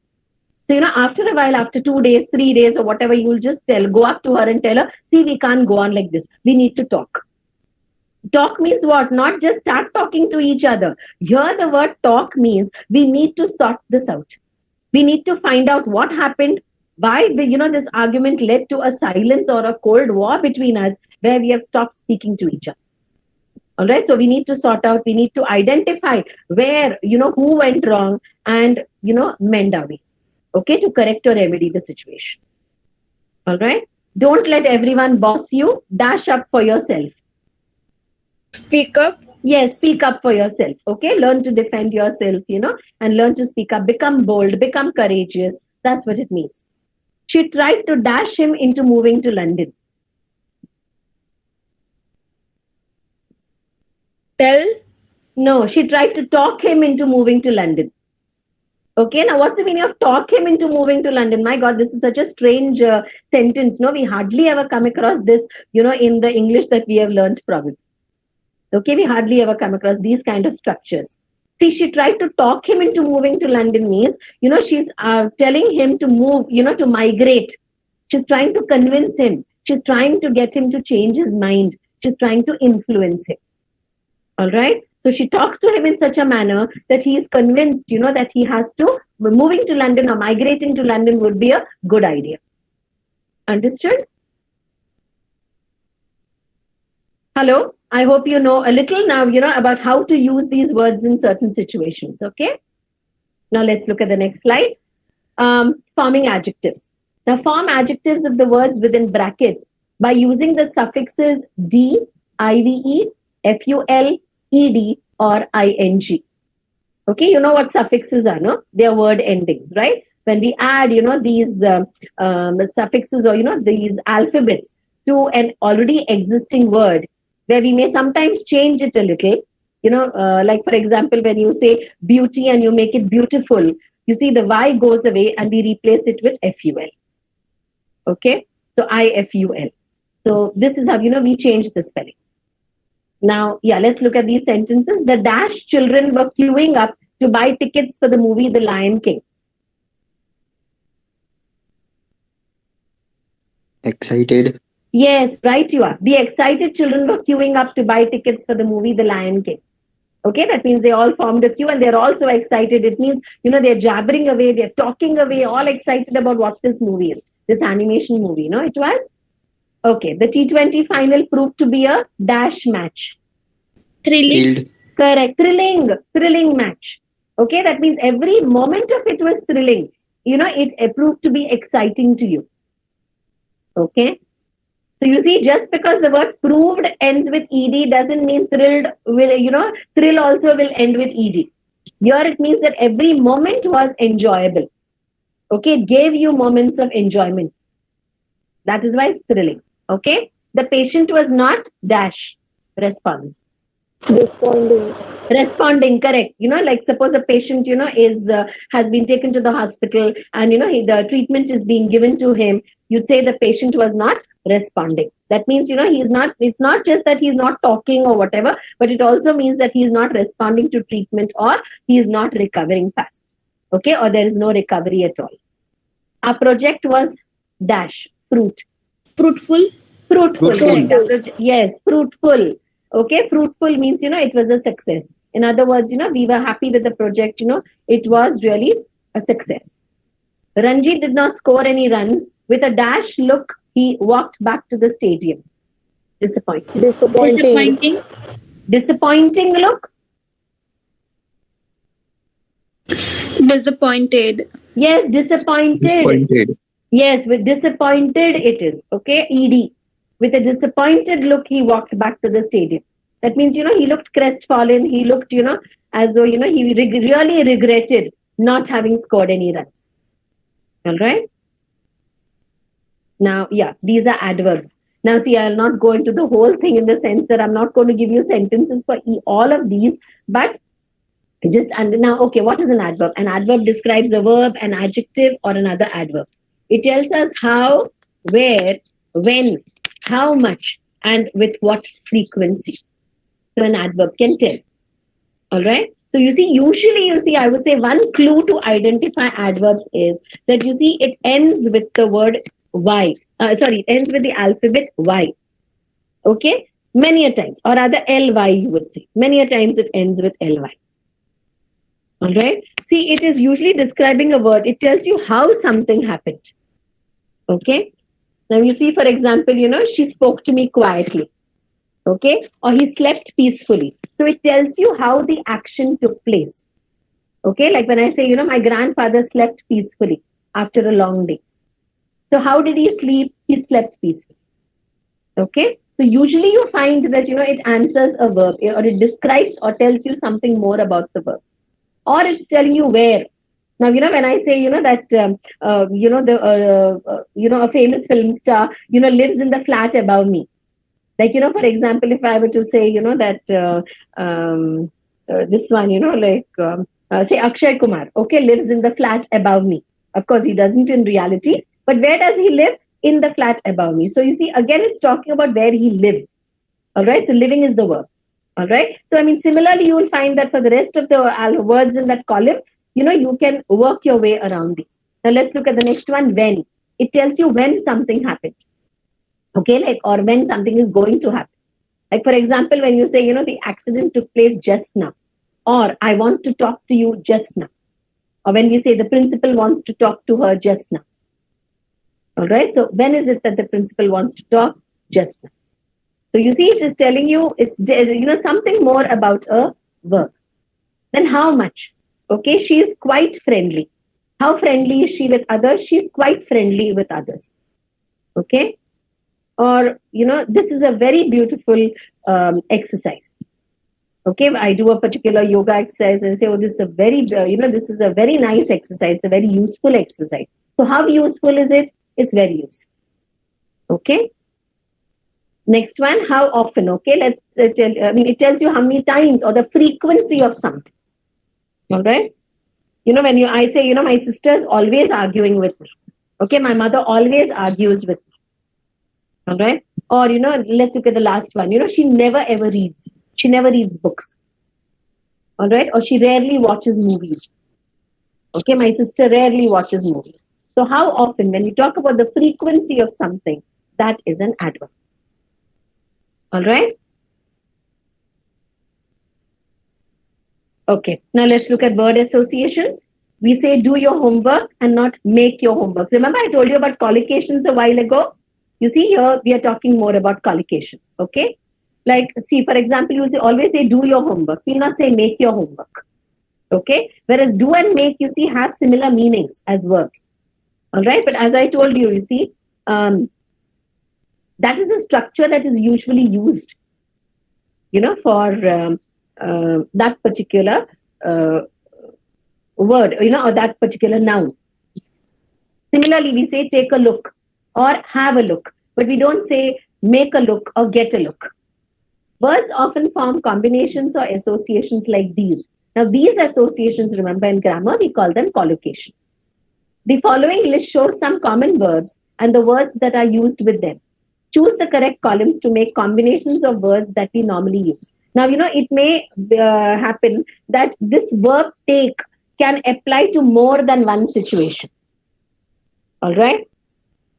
Speaker 4: So, after a while, after 2 days, 3 days, or whatever, you will just go up to her and tell her, see, we can't go on like this. We need to talk. Talk means what? Not just start talking to each other. Here, the word talk means we need to sort this out. We need to find out what happened, why this argument led to a silence or a cold war between us, where we have stopped speaking to each other. All right. So we need to sort out. We need to identify where who went wrong and mend our ways. Okay, to correct or remedy the situation. All right. Don't let everyone boss you. Dash up for yourself.
Speaker 3: Speak up.
Speaker 4: Yes, speak up for yourself. Okay, learn to defend yourself, and learn to speak up. Become bold, become courageous. That's what it means. She tried to dash him into moving to London.
Speaker 3: Tell.
Speaker 4: No, she tried to talk him into moving to London. Okay, now what's the meaning of talk him into moving to London? My God, this is such a strange sentence. No, we hardly ever come across this, in the English that we have learned probably. Okay, we hardly ever come across these kind of structures. See, she tried to talk him into moving to London means, she's telling him to move, to migrate. She's trying to convince him. She's trying to get him to change his mind. She's trying to influence him. All right. So she talks to him in such a manner that he is convinced, that he has to, moving to London or migrating to London would be a good idea. Understood? Hello? I hope you know a little now, about how to use these words in certain situations. Okay? Now let's look at the next slide. Forming adjectives. Now form adjectives of the words within brackets by using the suffixes d, ive, ful, ed, or ing. Okay, you know what suffixes are, no? They are word endings, right? When we add, these suffixes or, these alphabets to an already existing word, where we may sometimes change it a little, like for example, when you say beauty and you make it beautiful, you see the Y goes away and we replace it with FUL. Okay, so IFUL. So this is how, we change the spelling. Now, let's look at these sentences. The dash children were queuing up to buy tickets for the movie The Lion King.
Speaker 5: Excited.
Speaker 4: Yes, right you are. The excited children were queuing up to buy tickets for the movie The Lion King. Okay, that means they all formed a queue and they're also excited. It means, they're jabbering away, they're talking away, all excited about what this movie is, this animation movie, it was? Okay, the T20 final proved to be a dash match.
Speaker 3: Thrilling.
Speaker 5: Thrilled.
Speaker 4: Correct, thrilling match. Okay, that means every moment of it was thrilling. It proved to be exciting to you. Okay. So you see, just because the word proved ends with ed doesn't mean thrilled will, thrill also will end with ed. Here it means that every moment was enjoyable. Okay, it gave you moments of enjoyment. That is why it's thrilling. Okay, the patient was not dash response. Responding, correct. Like suppose a patient is has been taken to the hospital, and the treatment is being given to him. You'd say the patient was not responding. That means he's not, it's not just that he's not talking or whatever, but it also means that he's not responding to treatment, or he's not recovering fast. Okay, or there is no recovery at all. Our project was dash fruit.
Speaker 3: Fruitful.
Speaker 4: Fruitful.
Speaker 1: Fruitful.
Speaker 4: Correct. Yes, fruitful. Okay, fruitful means it was a success. In other words, we were happy with the project. It was really a success. Ranji did not score any runs. With a dash look, he walked back to the stadium. Disappointed.
Speaker 3: Disappointing.
Speaker 4: Disappointing look.
Speaker 3: Disappointed.
Speaker 4: Yes, disappointed.
Speaker 5: Disappointed.
Speaker 4: Yes, with disappointed it is. Okay, ED. With a disappointed look, he walked back to the stadium. That means, he looked crestfallen. He looked, as though, he really regretted not having scored any runs. All right. Now, yeah, these are adverbs. Now, see, I'll not go into the whole thing in the sense that I'm not going to give you sentences for all of these, but now, okay, what is an adverb? An adverb describes a verb, an adjective, or another adverb. It tells us how, where, when, how much, and with what frequency. So an adverb can tell. All right. So usually, I would say one clue to identify adverbs is that it ends with the word Y. It ends with the alphabet Y. Okay. Many a times, or rather LY, you would say. Many a times it ends with LY. All right. See, it is usually describing a word. It tells you how something happened. Okay. Now you see, for example, she spoke to me quietly. Okay. Or he slept peacefully. So it tells you how the action took place. Okay. Like when I say, my grandfather slept peacefully after a long day. So how did he sleep? He slept peacefully. Okay. So usually you find that, it answers a verb, or it describes or tells you something more about the verb. Or it's telling you where. Now, when I say, that, a famous film star, lives in the flat above me. Like, for example, if I were to say, that this one, say Akshay Kumar, okay, lives in the flat above me. Of course, he doesn't in reality. But where does he live? In the flat above me. So you see, again, it's talking about where he lives. All right. So living is the verb. All right. So, similarly, you will find that for the rest of the words in that column, you can work your way around these. Now, let's look at the next one, when. It tells you when something happened. Okay, or when something is going to happen. Like, for example, when you say, the accident took place just now, or I want to talk to you just now, or when we say the principal wants to talk to her just now. All right. So, when is it that the principal wants to talk? Just now. So you see, it is telling you it's something more about a verb. Then how much? Okay, she is quite friendly. How friendly is she with others? She's quite friendly with others. Okay, or this is a very beautiful exercise. Okay, I do a particular yoga exercise and say, oh, this is a very this is a very nice exercise, a very useful exercise. So how useful is it? It's very useful. Okay. Next one, how often? Okay, let's tell. It tells you how many times or the frequency of something. All right. When I say, my sister's always arguing with me. Okay, my mother always argues with me. All right. Or let's look at the last one. She never ever reads. She never reads books. All right. Or she rarely watches movies. Okay, my sister rarely watches movies. So how often? When you talk about the frequency of something, that is an adverb. All right. Okay. Now let's look at word associations. We say do your homework and not make your homework. Remember I told you about collocations a while ago? You see here we are talking more about collocations. Okay. Like see, for example, you will always say do your homework. We will not say make your homework. Okay. Whereas do and make, you see, have similar meanings as verbs. All right. But as I told you, you see, that is a structure that is usually used, for that particular word, or that particular noun. Similarly, we say take a look or have a look, but we don't say make a look or get a look. Words often form combinations or associations like these. Now, these associations, remember in grammar, we call them collocations. The following list shows some common verbs and the words that are used with them. Choose the correct columns to make combinations of words that we normally use. Now, it may happen that this verb take can apply to more than one situation. All right.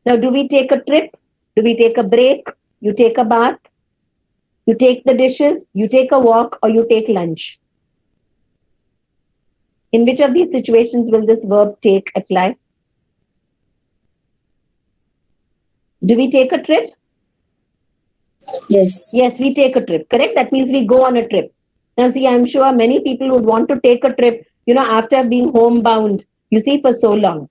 Speaker 4: Now, do we take a trip? Do we take a break? You take a bath? You take the dishes? You take a walk? Or you take lunch? In which of these situations will this verb take apply? Do we take a trip?
Speaker 3: Yes.
Speaker 4: Yes, we take a trip. Correct? That means we go on a trip. Now, see, I'm sure many people would want to take a trip, after being homebound, for so long.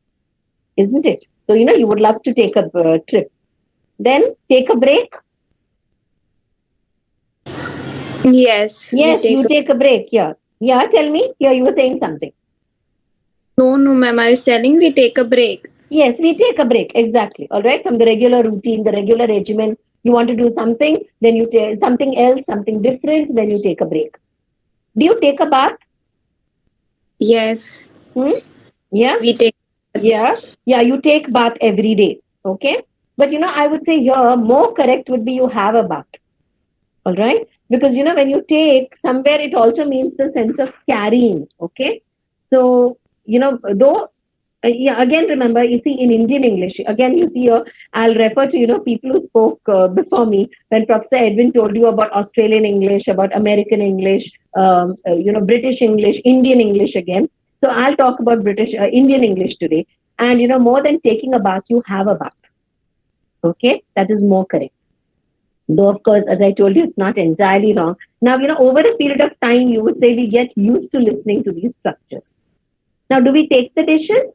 Speaker 4: Isn't it? So, you would love to take a trip. Then take a break.
Speaker 3: Yes.
Speaker 4: Yes, you take a break. Yeah. Yeah, tell me. Yeah, you were saying something.
Speaker 3: No, ma'am. I was telling we take a break.
Speaker 4: Yes, we take a break. Exactly. All right. From the regular routine, the regular regimen. You want to do something, then you take something else, something different, then you take a break. Do you take a bath?
Speaker 3: Yes.
Speaker 4: Yeah.
Speaker 3: We take.
Speaker 4: Yeah. Yeah. You take bath every day. Okay. But I would say here more correct would be you have a bath. All right. Because when you take somewhere, it also means the sense of carrying. Okay. So, though again, remember, you see in Indian English, again, you see here, I'll refer to, people who spoke before me when Professor Edwin told you about Australian English, about American English, British English, Indian English again. So I'll talk about Indian English today. And, more than taking a bath, you have a bath. Okay. That is more correct. Though, of course, as I told you, it's not entirely wrong. Now, over a period of time, you would say we get used to listening to these structures. Now, do we take the dishes?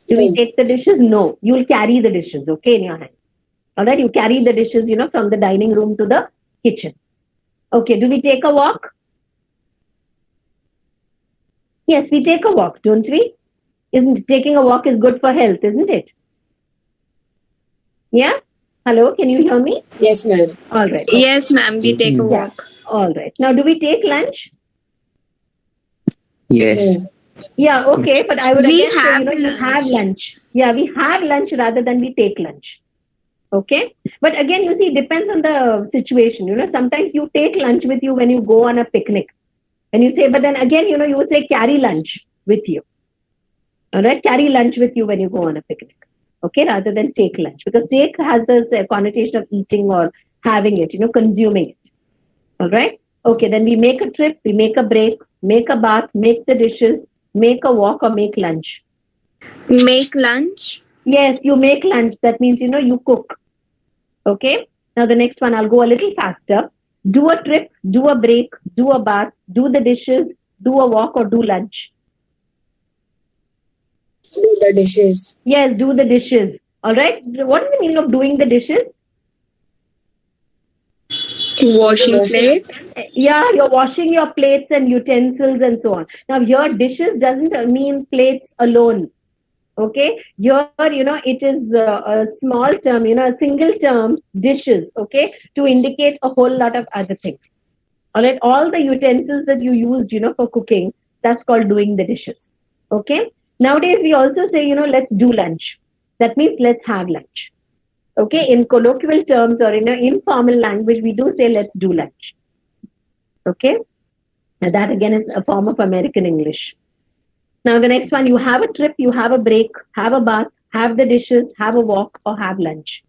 Speaker 4: Do we take the dishes? No. You'll carry the dishes, okay, in your hand. All right, you carry the dishes, from the dining room to the kitchen. Okay, do we take a walk? Yes, we take a walk, don't we? Isn't taking a walk is good for health, isn't it? Yeah? Hello, can you hear me?
Speaker 3: Yes, ma'am.
Speaker 4: All right. Okay.
Speaker 3: Yes, ma'am. We take a walk.
Speaker 4: All right. Now, do we take lunch?
Speaker 5: Yes.
Speaker 4: Yeah, okay, but I would
Speaker 3: We
Speaker 4: again say,
Speaker 3: have
Speaker 4: you have
Speaker 3: lunch.
Speaker 4: lunch. Yeah, we have lunch rather than we take lunch. Okay. But again, you see, it depends on the situation. Sometimes you take lunch with you when you go on a picnic. And you say, but then again, you would say carry lunch with you. All right. Carry lunch with you when you go on a picnic. Okay. Rather than take lunch. Because take has this connotation of eating or having it, consuming it. All right. Okay. Then we make a trip, we make a break, make a bath, make the dishes, make a walk or make lunch.
Speaker 3: Make lunch.
Speaker 4: Yes, you make lunch. That means, you cook. Okay. Now the next one, I'll go a little faster. Do a trip, do a break, do a bath, do the dishes, do a walk or do lunch.
Speaker 3: Do the dishes.
Speaker 4: Yes, do the dishes. All right. What is the meaning of doing the dishes?
Speaker 3: Washing plates.
Speaker 4: Yeah, you're washing your plates and utensils and so on. Now, here dishes doesn't mean plates alone. Okay, here, it is a small term, a single term, dishes, okay, to indicate a whole lot of other things. All right, all the utensils that you used, for cooking, that's called doing the dishes. Okay, nowadays we also say, let's do lunch. That means let's have lunch. Okay, in colloquial terms or in an informal language, we do say let's do lunch. Okay, and that again is a form of American English. Now, the next one, you have a trip, you have a break, have a bath, have the dishes, have a walk, or have lunch.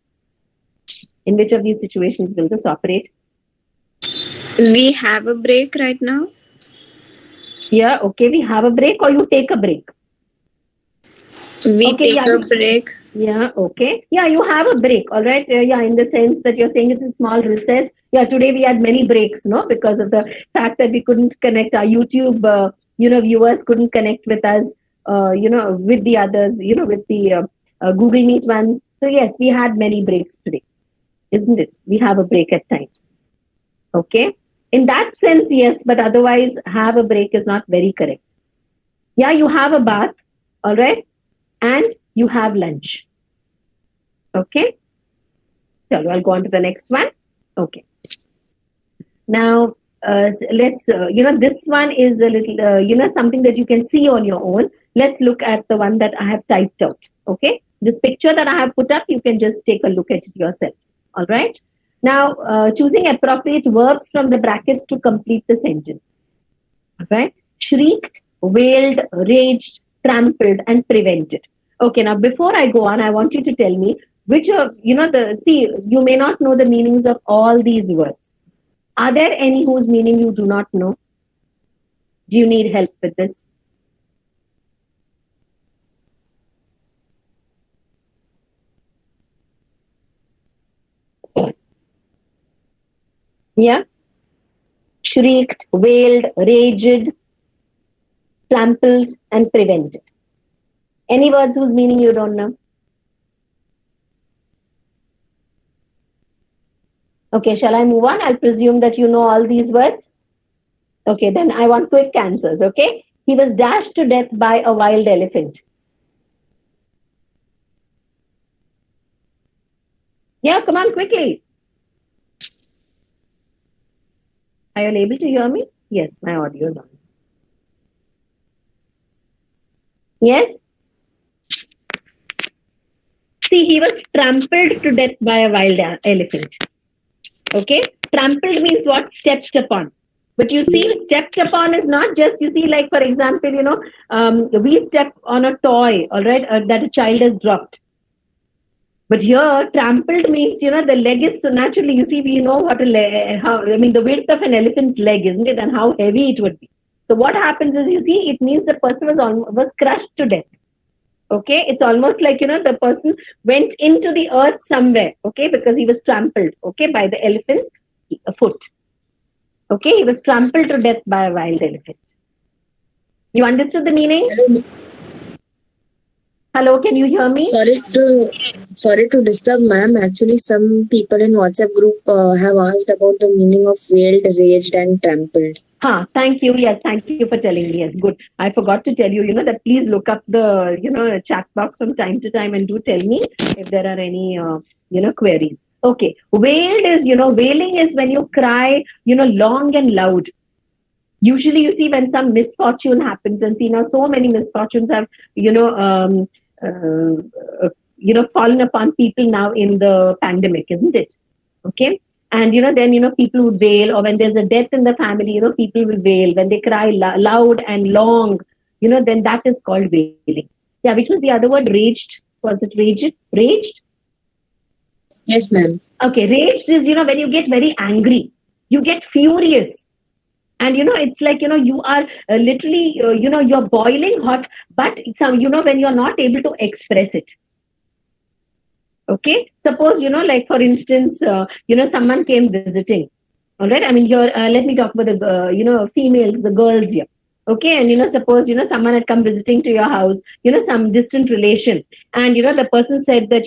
Speaker 4: In which of these situations will this operate?
Speaker 3: We have a break right now.
Speaker 4: Yeah, okay, we have a break or you take a break.
Speaker 3: We
Speaker 4: Okay,
Speaker 3: take a break.
Speaker 4: Yeah, okay. Yeah, you have a break, all right. Yeah, in the sense that you're saying it's a small recess. Yeah, today we had many breaks, because of the fact that we couldn't connect our YouTube, viewers couldn't connect with us, with the others, with the Google Meet ones. So yes, we had many breaks today, isn't it? We have a break at times. Okay. In that sense, yes, but otherwise have a break is not very correct. Yeah, you have a bath, all right, and you have lunch. Okay. So I'll go on to the next one. Okay. Now, let's, this one is a little, something that you can see on your own. Let's look at the one that I have typed out. Okay. This picture that I have put up, you can just take a look at it yourselves. All right. Now, choosing appropriate verbs from the brackets to complete the sentence. All right. Shrieked, wailed, raged, trampled, and prevented. Okay. Now, before I go on, I want you to tell me which of, you may not know the meanings of all these words. Are there any whose meaning you do not know? Do you need help with this? Yeah? Shrieked, wailed, raged, trampled, and prevented. Any words whose meaning you don't know? Okay, shall I move on? I'll presume that you know all these words. Okay, then I want quick answers, okay? He was dashed to death by a wild elephant. Yeah, come on, quickly. Are you able to hear me? Yes, my audio is on. Yes? See, he was trampled to death by a wild elephant. Okay? Trampled means what? Stepped upon. But you see, stepped upon is not just, you see, like, for example, we step on a toy, all right, that a child has dropped. But here, trampled means, the leg is so naturally, you see, we know what the width of an elephant's leg, isn't it? And how heavy it would be. So what happens is, you see, it means the person was crushed to death. Okay, it's almost like, the person went into the earth somewhere, okay, because he was trampled, okay, by the elephant's foot. Okay, he was trampled to death by a wild elephant. You understood the meaning? Hello, can you hear me?
Speaker 7: Sorry to disturb, ma'am. Actually, some people in WhatsApp group have asked about the meaning of wailed, raged, and trampled.
Speaker 4: Thank you. Yes, thank you for telling me. Yes, good. I forgot to tell you, that please look up the, chat box from time to time and do tell me if there are any, queries. Okay. Wailed is, wailing is when you cry, long and loud. Usually, you see, when some misfortune happens, and see now so many misfortunes have, fallen upon people now in the pandemic, isn't it? Okay. And, then, people would wail, or when there's a death in the family, people will wail. When they cry loud and long, then that is called wailing. Yeah, which was the other word? Raged. Was it raged? Raged?
Speaker 7: Yes, ma'am.
Speaker 4: Okay, raged is, when you get very angry, you get furious. And, it's like, you are literally, you're boiling hot, but it's, when you're not able to express it. Okay, suppose, like, for instance, someone came visiting. All right, I mean, let me talk about the, females, the girls here. Okay, and, suppose, someone had come visiting to your house, some distant relation. And, the person said that,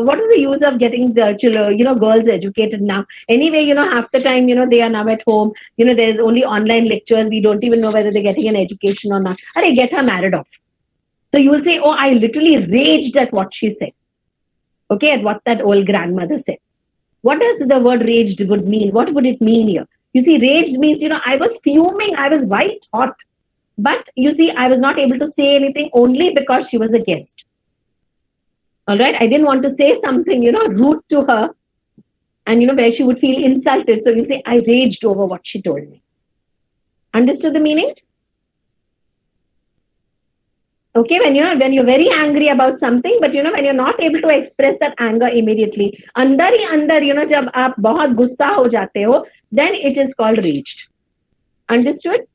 Speaker 4: what is the use of getting the girls educated now? Anyway, half the time, they are now at home. There's only online lectures. We don't even know whether they're getting an education or not. Get her married off. So you will say, oh, I literally raged at what she said. Okay, at what that old grandmother said. What does the word raged would mean? What would it mean here? You see, raged means, I was fuming, I was white hot. But you see, I was not able to say anything only because she was a guest. All right, I didn't want to say something, rude to her, and, where she would feel insulted. So you'll say, I raged over what she told me. Understood the meaning? Okay, when you're very angry about something, but when you're not able to express that anger immediately, andar hi andar, jab aap bahut gussa ho jate ho, then it is called raged. Understood?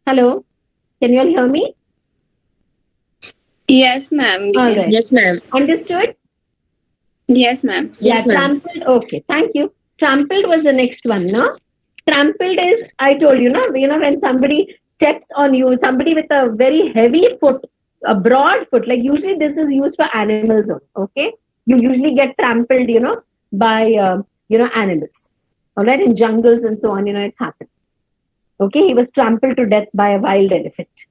Speaker 4: Hello, can you all hear me?
Speaker 3: Yes, ma'am.
Speaker 4: All right.
Speaker 7: Yes, ma'am.
Speaker 4: Understood?
Speaker 3: Yes, ma'am.
Speaker 7: Yes, ma'am.
Speaker 4: Trampled. Okay, thank you. Trampled was the next one, no? Trampled is, I told you, when somebody steps on you, somebody with a very heavy foot, a broad foot, like usually this is used for animals, okay? You usually get trampled, by, animals, all right, in jungles and so on, it happens. Okay, he was trampled to death by a wild elephant.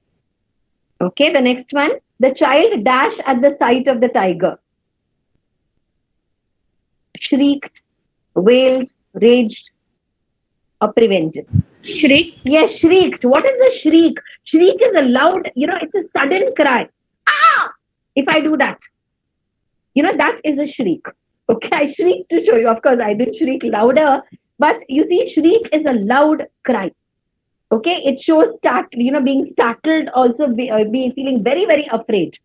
Speaker 4: Okay, the next one. The child dashed at the sight of the tiger. Shrieked, wailed, raged, or prevented.
Speaker 3: Shriek.
Speaker 4: Yes, shrieked. What is a shriek? Shriek is a loud, it's a sudden cry. Ah! If I do that, that is a shriek. Okay, I shriek to show you. Of course, I didn't shriek louder, but you see, shriek is a loud cry. Okay, it shows being startled, also be feeling very, very afraid.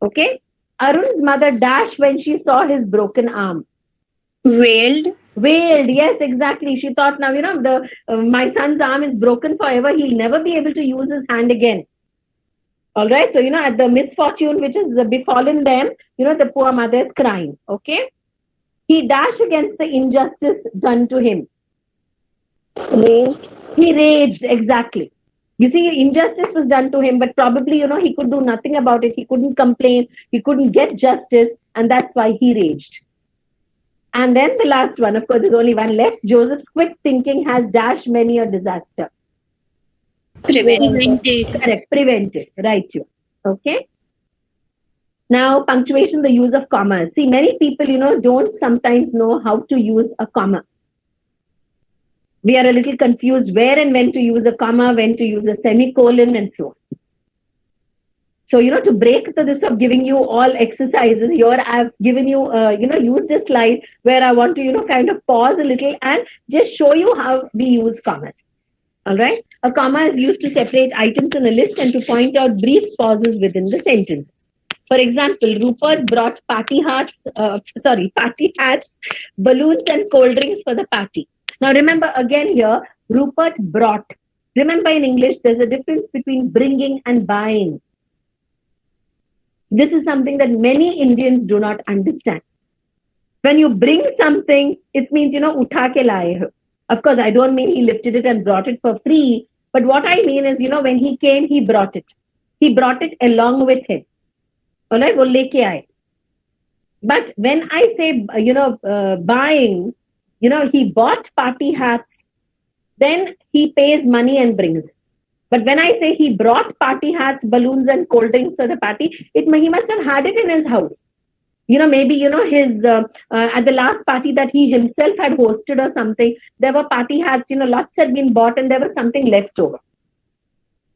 Speaker 4: Okay, Arun's mother dashed when she saw his broken arm.
Speaker 3: Wailed.
Speaker 4: Wailed, yes, exactly. She thought, now, my son's arm is broken forever. He'll never be able to use his hand again. All right. So, at the misfortune which has befallen them, the poor mother is crying. Okay. He dashed against the injustice done to him.
Speaker 3: Raged.
Speaker 4: He raged, exactly. You see, injustice was done to him, but probably, he could do nothing about it. He couldn't complain. He couldn't get justice. And that's why he raged. And then the last one, of course, there's only one left. Joseph's quick thinking has dashed many a disaster.
Speaker 3: Prevented.
Speaker 4: Correct, prevented. Right, you. Okay. Now, punctuation, the use of commas. See, many people, don't sometimes know how to use a comma. We are a little confused where and when to use a comma, when to use a semicolon, and so on. So, to break this of giving you all exercises, here I've given you, used a slide where I want to, kind of pause a little and just show you how we use commas. All right. A comma is used to separate items in a list and to point out brief pauses within the sentences. For example, Rupert brought party hats, balloons and cold drinks for the party. Now remember again here, Rupert brought. Remember in English, there's a difference between bringing and buying. This is something that many Indians do not understand. When you bring something, it means, utha ke laaye ho. Of course, I don't mean he lifted it and brought it for free. But what I mean is, when he came, he brought it. He brought it along with him. All right, wo leke aaye. But when I say, buying, he bought party hats, then he pays money and brings it. But when I say he brought party hats, balloons, and cold drinks for the party, he must have had it in his house. Maybe, his, at the last party that he himself had hosted or something, there were party hats, lots had been bought and there was something left over.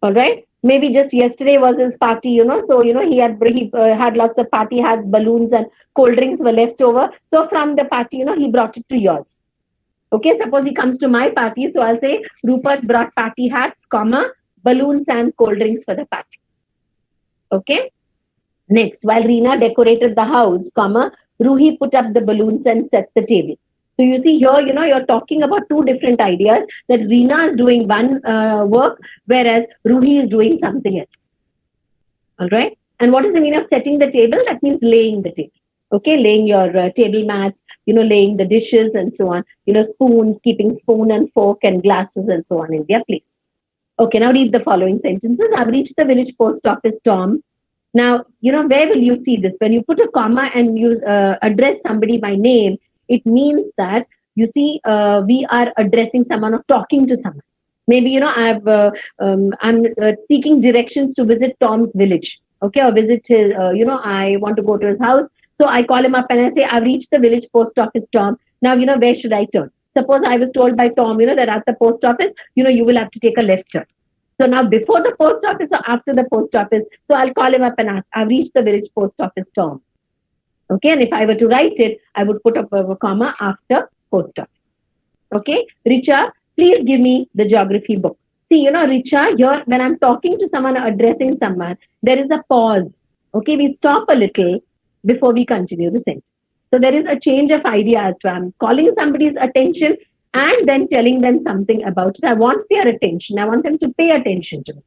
Speaker 4: All right. Maybe just yesterday was his party, so, he had lots of party hats, balloons, and cold drinks were left over. So from the party, he brought it to yours. Okay. Suppose he comes to my party. So I'll say Rupert brought party hats, balloons and cold drinks for the party. Okay. Next, while Reena decorated the house, Ruhi put up the balloons and set the table. So you see here, you're talking about two different ideas, that Reena is doing one work, whereas Ruhi is doing something else. All right. And what is the meaning of setting the table? That means laying the table. Okay. Laying your table mats, laying the dishes and so on, spoons, keeping spoon and fork and glasses and so on in their place. Okay, now read the following sentences. I've reached the village post office, Tom. Now, where will you see this? When you put a comma and you address somebody by name, it means that, you see, we are addressing someone or talking to someone. Maybe, I'm seeking directions to visit Tom's village. Okay, or visit his, I want to go to his house. So I call him up and I say, I've reached the village post office, Tom. Now, where should I turn? Suppose I was told by Tom, that at the post office, you will have to take a left turn. So now before the post office or after the post office, so I'll call him up and ask, I've reached the village post office, Tom. Okay, and if I were to write it, I would put up a comma after post office. Okay, Richa, please give me the geography book. See, Richa, here, when I'm talking to someone or addressing someone, there is a pause. Okay, we stop a little before we continue the sentence. So there is a change of idea as to I'm calling somebody's attention and then telling them something about it. I want their attention. I want them to pay attention to me.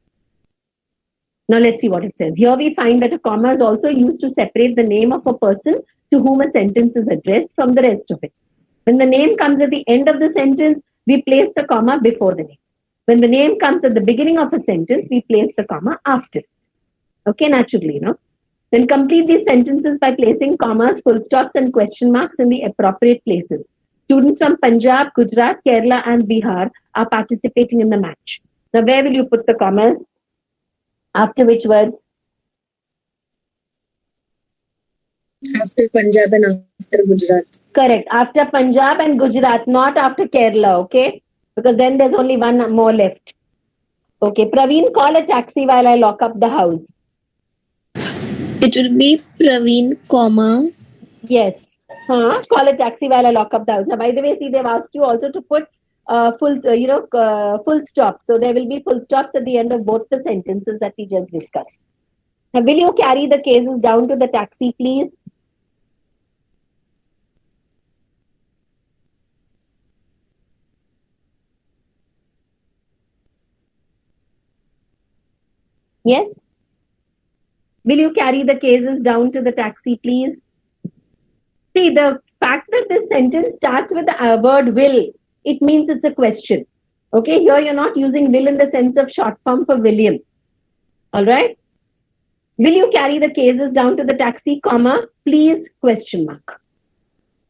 Speaker 4: Now let's see what it says. Here we find that a comma is also used to separate the name of a person to whom a sentence is addressed from the rest of it. When the name comes at the end of the sentence, we place the comma before the name. When the name comes at the beginning of a sentence, we place the comma after it. Okay, naturally, Then complete these sentences by placing commas, full stops, and question marks in the appropriate places. Students from Punjab, Gujarat, Kerala, and Bihar are participating in the match. Now, where will you put the commas? After which words?
Speaker 7: After Punjab and after Gujarat.
Speaker 4: Correct. After Punjab and Gujarat, not after Kerala, okay? Because then there's only one more left. Okay. Praveen, call a taxi while I lock up the house.
Speaker 3: It will be Praveen, comma.
Speaker 4: Yes. Call a taxi while I lock up the house. Now, by the way, see, they've asked you also to put full stops. So there will be full stops at the end of both the sentences that we just discussed. Now, will you carry the cases down to the taxi, please? Yes? Will you carry the cases down to the taxi, please? See, the fact that this sentence starts with the word will, it means it's a question. Okay, here you're not using will in the sense of short form for William. All right? Will you carry the cases down to the taxi, comma, please, question mark.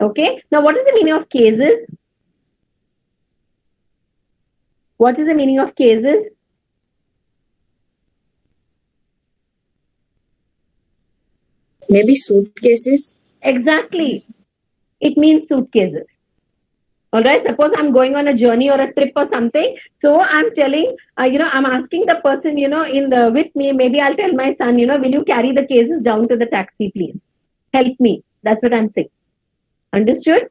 Speaker 4: Okay, now what is the meaning of cases? What is the meaning of cases?
Speaker 7: Maybe suitcases.
Speaker 4: Exactly. It means suitcases. All right. Suppose I'm going on a journey or a trip or something. So I'm telling, I'm asking the person, with me, maybe I'll tell my son, will you carry the cases down to the taxi, please? Help me. That's what I'm saying. Understood?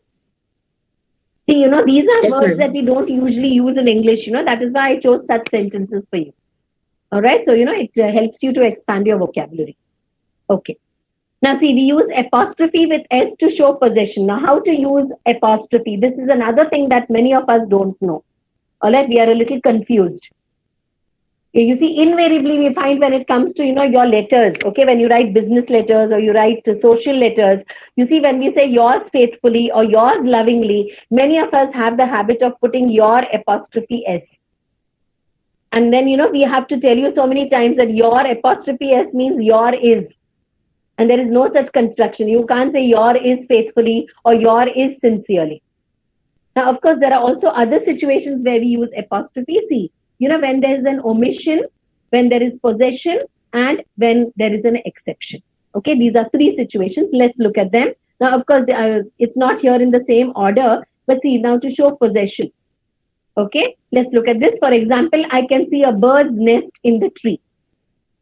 Speaker 4: See, these are
Speaker 7: Yes,
Speaker 4: words
Speaker 7: ma'am.
Speaker 4: that we don't usually use in English, that is why I chose such sentences for you. All right. So, it helps you to expand your vocabulary. Okay. Now, see, we use apostrophe with S to show possession. Now, how to use apostrophe? This is another thing that many of us don't know. All right, we are a little confused. You see, invariably, we find when it comes to, your letters, okay, when you write business letters or you write social letters, you see, when we say yours faithfully or yours lovingly, many of us have the habit of putting your apostrophe S. And then, we have to tell you so many times that your apostrophe S means your is. And there is no such construction. You can't say your is faithfully or your is sincerely. Now, of course, there are also other situations where we use apostrophe. See, when there is an omission, when there is possession, and when there is an exception. Okay, these are three situations. Let's look at them. Now, of course, it's not here in the same order, but see, now to show possession. Okay, let's look at this. For example, I can see a bird's nest in the tree.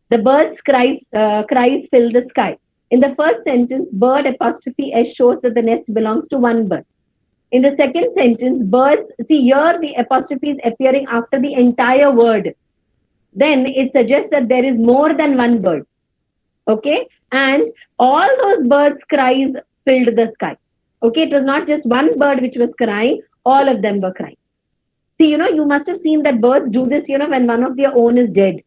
Speaker 4: The bird's cries fill the sky. In the first sentence, bird apostrophe S shows that the nest belongs to one bird. In the second sentence, birds, see here the apostrophe is appearing after the entire word. Then it suggests that there is more than one bird. Okay, and all those birds' cries filled the sky. Okay, it was not just one bird which was crying, all of them were crying. See, you must have seen that birds do this, when one of their own is dead.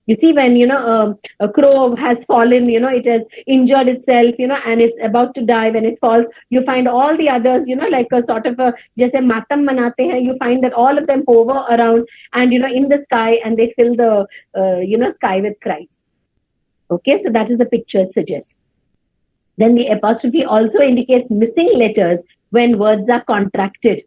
Speaker 4: You see, when, a crow has fallen, it has injured itself, and it's about to die. When it falls, you find all the others, like a sort of jaise matam manate hain, you find that all of them hover around and, in the sky, and they fill the, sky with cries. Okay, so that is the picture it suggests. Then the apostrophe also indicates missing letters when words are contracted.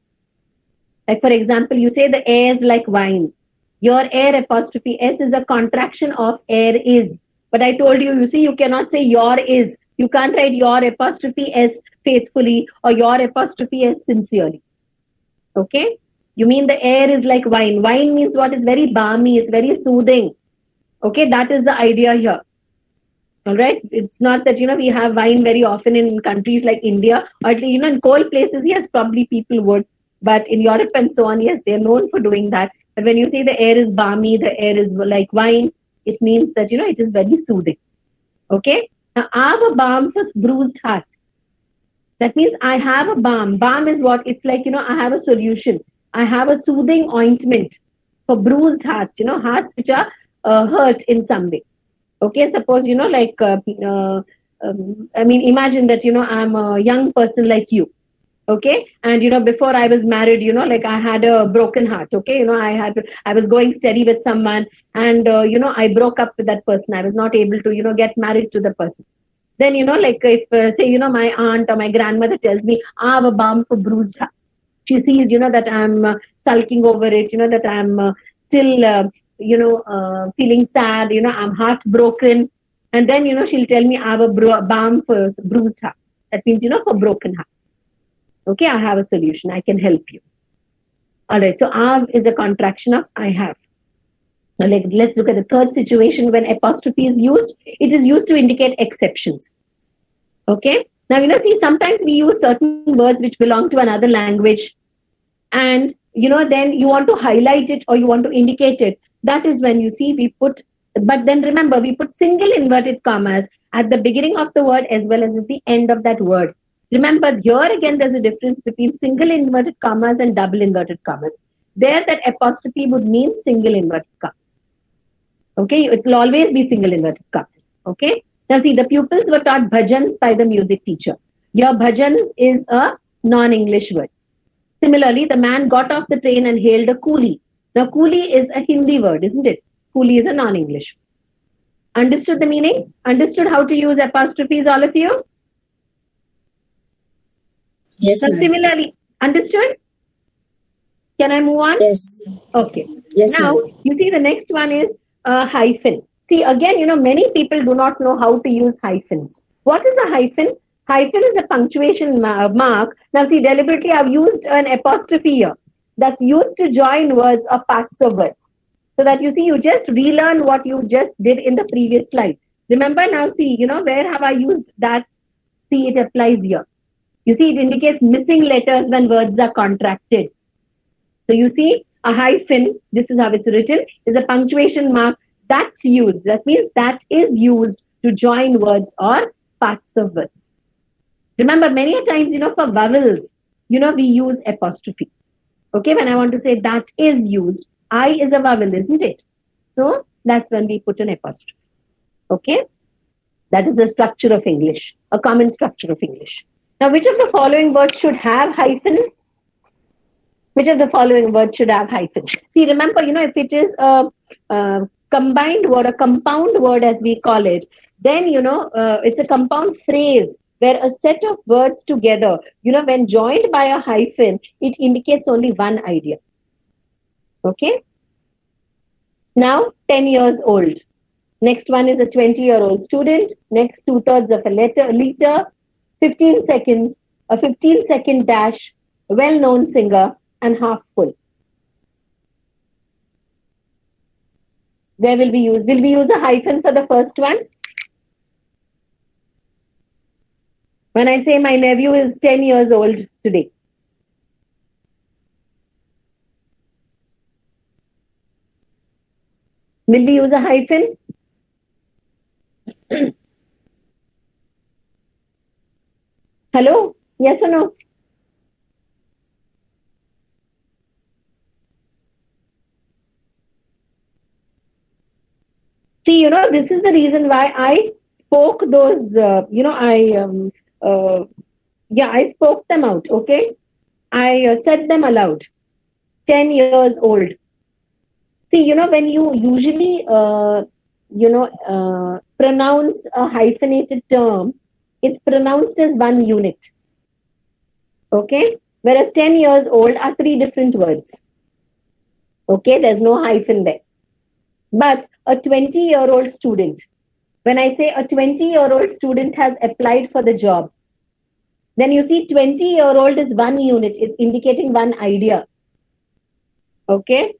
Speaker 4: Like, for example, you say the air is like wine. Your air apostrophe S is a contraction of air is. But I told you, you cannot say your is. You can't write your apostrophe S faithfully or your apostrophe S sincerely. Okay? You mean the air is like wine. Wine means what? It's very balmy. It's very soothing. Okay? That is the idea here. All right? It's not that, we have wine very often in countries like India. Or, in cold places, yes, probably people would. But in Europe and so on, yes, they're known for doing that. But when you say the air is balmy, the air is like wine, it means that, it is very soothing. Okay? Now, I have a balm for bruised hearts. That means I have a balm. Balm is what? It's like, I have a solution. I have a soothing ointment for bruised hearts, hearts which are hurt in some way. Okay? Suppose, imagine that, I'm a young person like you. Okay. And, before I was married, I had a broken heart. Okay. I was going steady with someone and, I broke up with that person. I was not able to, get married to the person. Then, like if, say, my aunt or my grandmother tells me, I have a balm for bruised hearts. She sees, that I'm sulking over it, that I'm still, feeling sad, I'm heartbroken. And then, she'll tell me, I have a balm for bruised hearts. That means, for broken hearts. Okay, I have a solution. I can help you. All right, so have is a contraction of I have. Now, let's look at the third situation when apostrophe is used. It is used to indicate exceptions. Okay. Now, see, sometimes we use certain words which belong to another language, and, then you want to highlight it or you want to indicate it. That is when you see we put, but then remember, we put single inverted commas at the beginning of the word as well as at the end of that word. Remember, here again, there's a difference between single inverted commas and double inverted commas. There, that apostrophe would mean single inverted commas. Okay, it will always be single inverted commas. Okay. Now see, the pupils were taught bhajans by the music teacher. Your bhajans is a non-English word. Similarly, the man got off the train and hailed a coolie. Now, coolie is a Hindi word, isn't it? Coolie is a non-English. Understood the meaning? Understood how to use apostrophes, all of you?
Speaker 7: Yes,
Speaker 4: So
Speaker 7: ma'am.
Speaker 4: similarly, understood? Can I move on?
Speaker 7: Yes.
Speaker 4: Okay.
Speaker 7: Yes,
Speaker 4: Now,
Speaker 7: ma'am.
Speaker 4: you see the next one is hyphen. See, again, many people do not know how to use hyphens. What is a hyphen? Hyphen is a punctuation mark. Now, see, deliberately I've used an apostrophe here that's used to join words or parts of words. So that you see, you just relearn what you just did in the previous slide. Remember now, see, where have I used that? See, it applies here. You see, it indicates missing letters when words are contracted. So you see, a hyphen, this is how it's written, is a punctuation mark that's used. That means that is used to join words or parts of words. Remember, many a times, for vowels, we use apostrophe. Okay, when I want to say that is used, I is a vowel, isn't it? So that's when we put an apostrophe. Okay, that is the structure of English, a common structure of English. Now, which of the following words should have hyphen? Which of the following words should have hyphens? See, remember, if it is a combined word, a compound word as we call it, then, it's a compound phrase where a set of words together, when joined by a hyphen, it indicates only one idea. Okay? Now, 10 years old. Next one is a 20-year-old student. Next, 2/3 of a liter, 15 seconds, a 15-second dash, a well-known singer, and half full. Where will we use? Will we use a hyphen for the first one? When I say my nephew is 10 years old today. Will we use a hyphen? Hello? Yes or no? See, this is the reason why I spoke those, I spoke them out, okay? I said them aloud. 10 years old. See, when you usually, pronounce a hyphenated term, it's pronounced as one unit. Okay? Whereas 10 years old are 3 different words. Okay? There's no hyphen there. But a 20-year-old student, when I say a 20-year-old student has applied for the job, then you see 20-year-old is one unit. It's indicating one idea. Okay?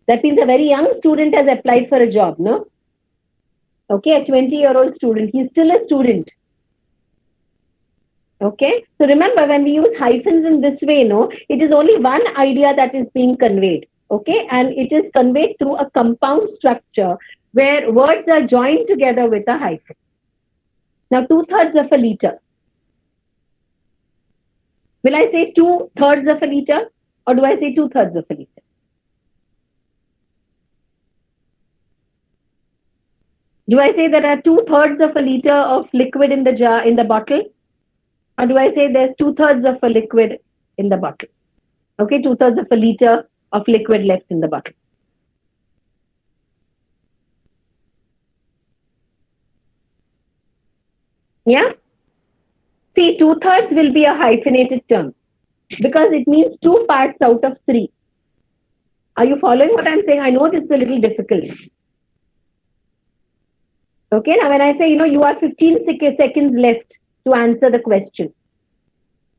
Speaker 4: That means a very young student has applied for a job, no? Okay, a 20-year-old student, he's still a student. Okay? So remember, when we use hyphens in this way, no, it is only one idea that is being conveyed. Okay, and it is conveyed through a compound structure where words are joined together with a hyphen. Now, 2/3 of a liter. Will I say 2/3 of a liter, or do I say 2/3 of a liter? Do I say there are 2/3 of a liter of liquid in the jar, in the bottle? Or do I say there's 2/3 of a liquid in the bottle? Okay, 2/3 of a liter of liquid left in the bottle. Yeah? See, 2/3 will be a hyphenated term because it means 2 parts out of 3. Are you following what I'm saying? I know this is a little difficult. Okay, now when I say, you are 15 seconds left to answer the question.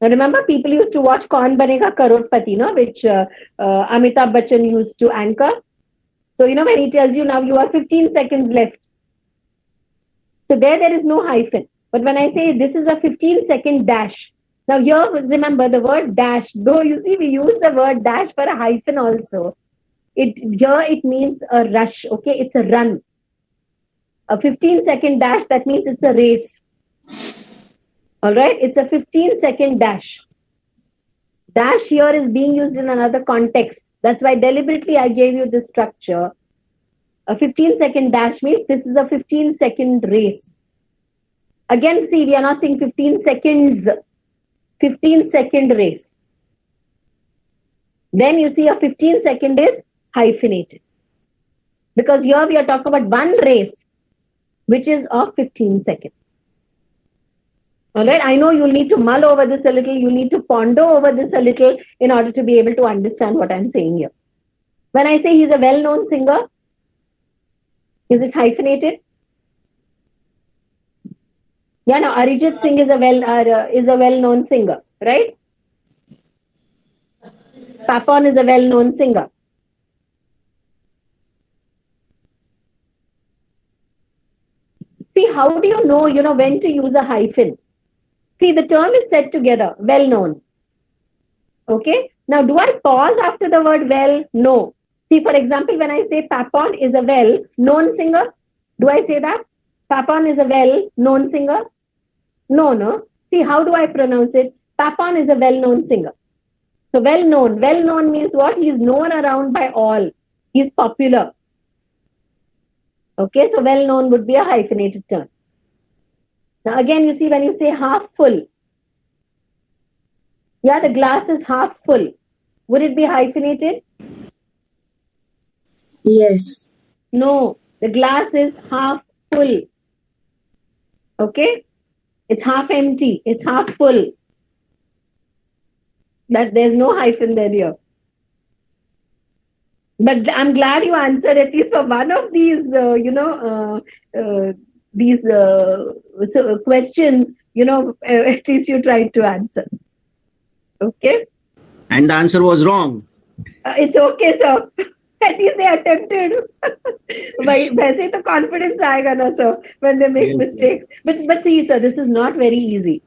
Speaker 4: Now remember, people used to watch Kaun Banega Crorepati, which Amitabh Bachchan used to anchor. So, when he tells you now you are 15 seconds left. So there is no hyphen. But when I say this is a 15-second dash, now here, remember the word dash, though you see we use the word dash for a hyphen also. Here it means a rush, okay? It's a run. A 15-second dash, that means it's a race. All right? It's a 15-second dash. Dash here is being used in another context. That's why deliberately I gave you this structure. A 15-second dash means this is a 15-second race. Again, see, we are not saying 15 seconds. 15-second race. Then you see a 15-second is hyphenated. Because here we are talking about one race, which is of 15 seconds. All right, I know you'll need to mull over this a little. You need to ponder over this a little in order to be able to understand what I'm saying here. When I say he's a well-known singer, is it hyphenated? Yeah, no, Arijit Singh is a well-known singer, right? Papon is a well-known singer. See, how do you know, when to use a hyphen? See, the term is said together, well-known. Okay? Now, do I pause after the word well? No. See, for example, when I say Papon is a well-known singer, do I say that? Papon is a well-known singer? No. See, how do I pronounce it? Papon is a well-known singer. So, well-known. Well-known means what? He is known around by all. He is popular. Okay, so well-known would be a hyphenated term. Now, again, you see, when you say half full, yeah, the glass is half full. Would it be hyphenated?
Speaker 7: Yes.
Speaker 4: No, the glass is half full. Okay? It's half empty. It's half full. That there's no hyphen there here. But I'm glad you answered at least for one of these, questions. At least you tried to answer. Okay?
Speaker 1: And the answer was wrong.
Speaker 4: It's okay, sir. At least they attempted. वैसे तो confidence आएगा ना, sir, when they make mistakes. But see, sir, this is not very easy.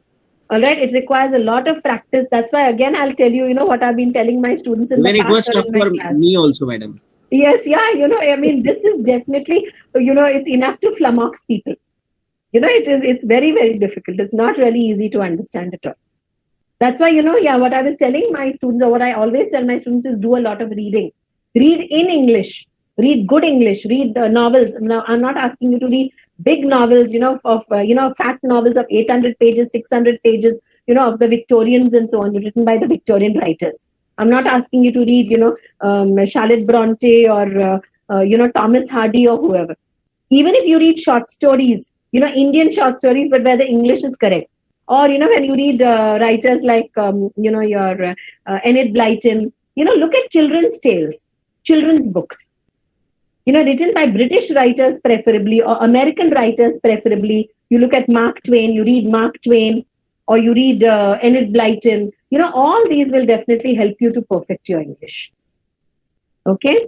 Speaker 4: All right, it requires a lot of practice. That's why, again, I'll tell you, what I've been telling my students in the past.
Speaker 1: It was tough
Speaker 4: in my
Speaker 1: for
Speaker 4: class.
Speaker 1: me also, madam.
Speaker 4: Yes, yeah, I mean, this is definitely, it's enough to flummox people. It's very, very difficult. It's not really easy to understand at all. That's why, what I was telling my students, or what I always tell my students is do a lot of reading. Read in English. Read good English. Read novels. Now, I'm not asking you to read big novels, fat novels of 800 pages, 600 pages, of the Victorians and so on, written by the Victorian writers. I'm not asking you to read, Charlotte Bronte or, Thomas Hardy or whoever. Even if you read short stories, Indian short stories, but where the English is correct. Or, when you read writers like, your Enid Blyton, look at children's tales, children's books. Written by British writers preferably, or American writers preferably. You look at Mark Twain, you read Mark Twain, or you read Enid Blyton. All these will definitely help you to perfect your English. Okay?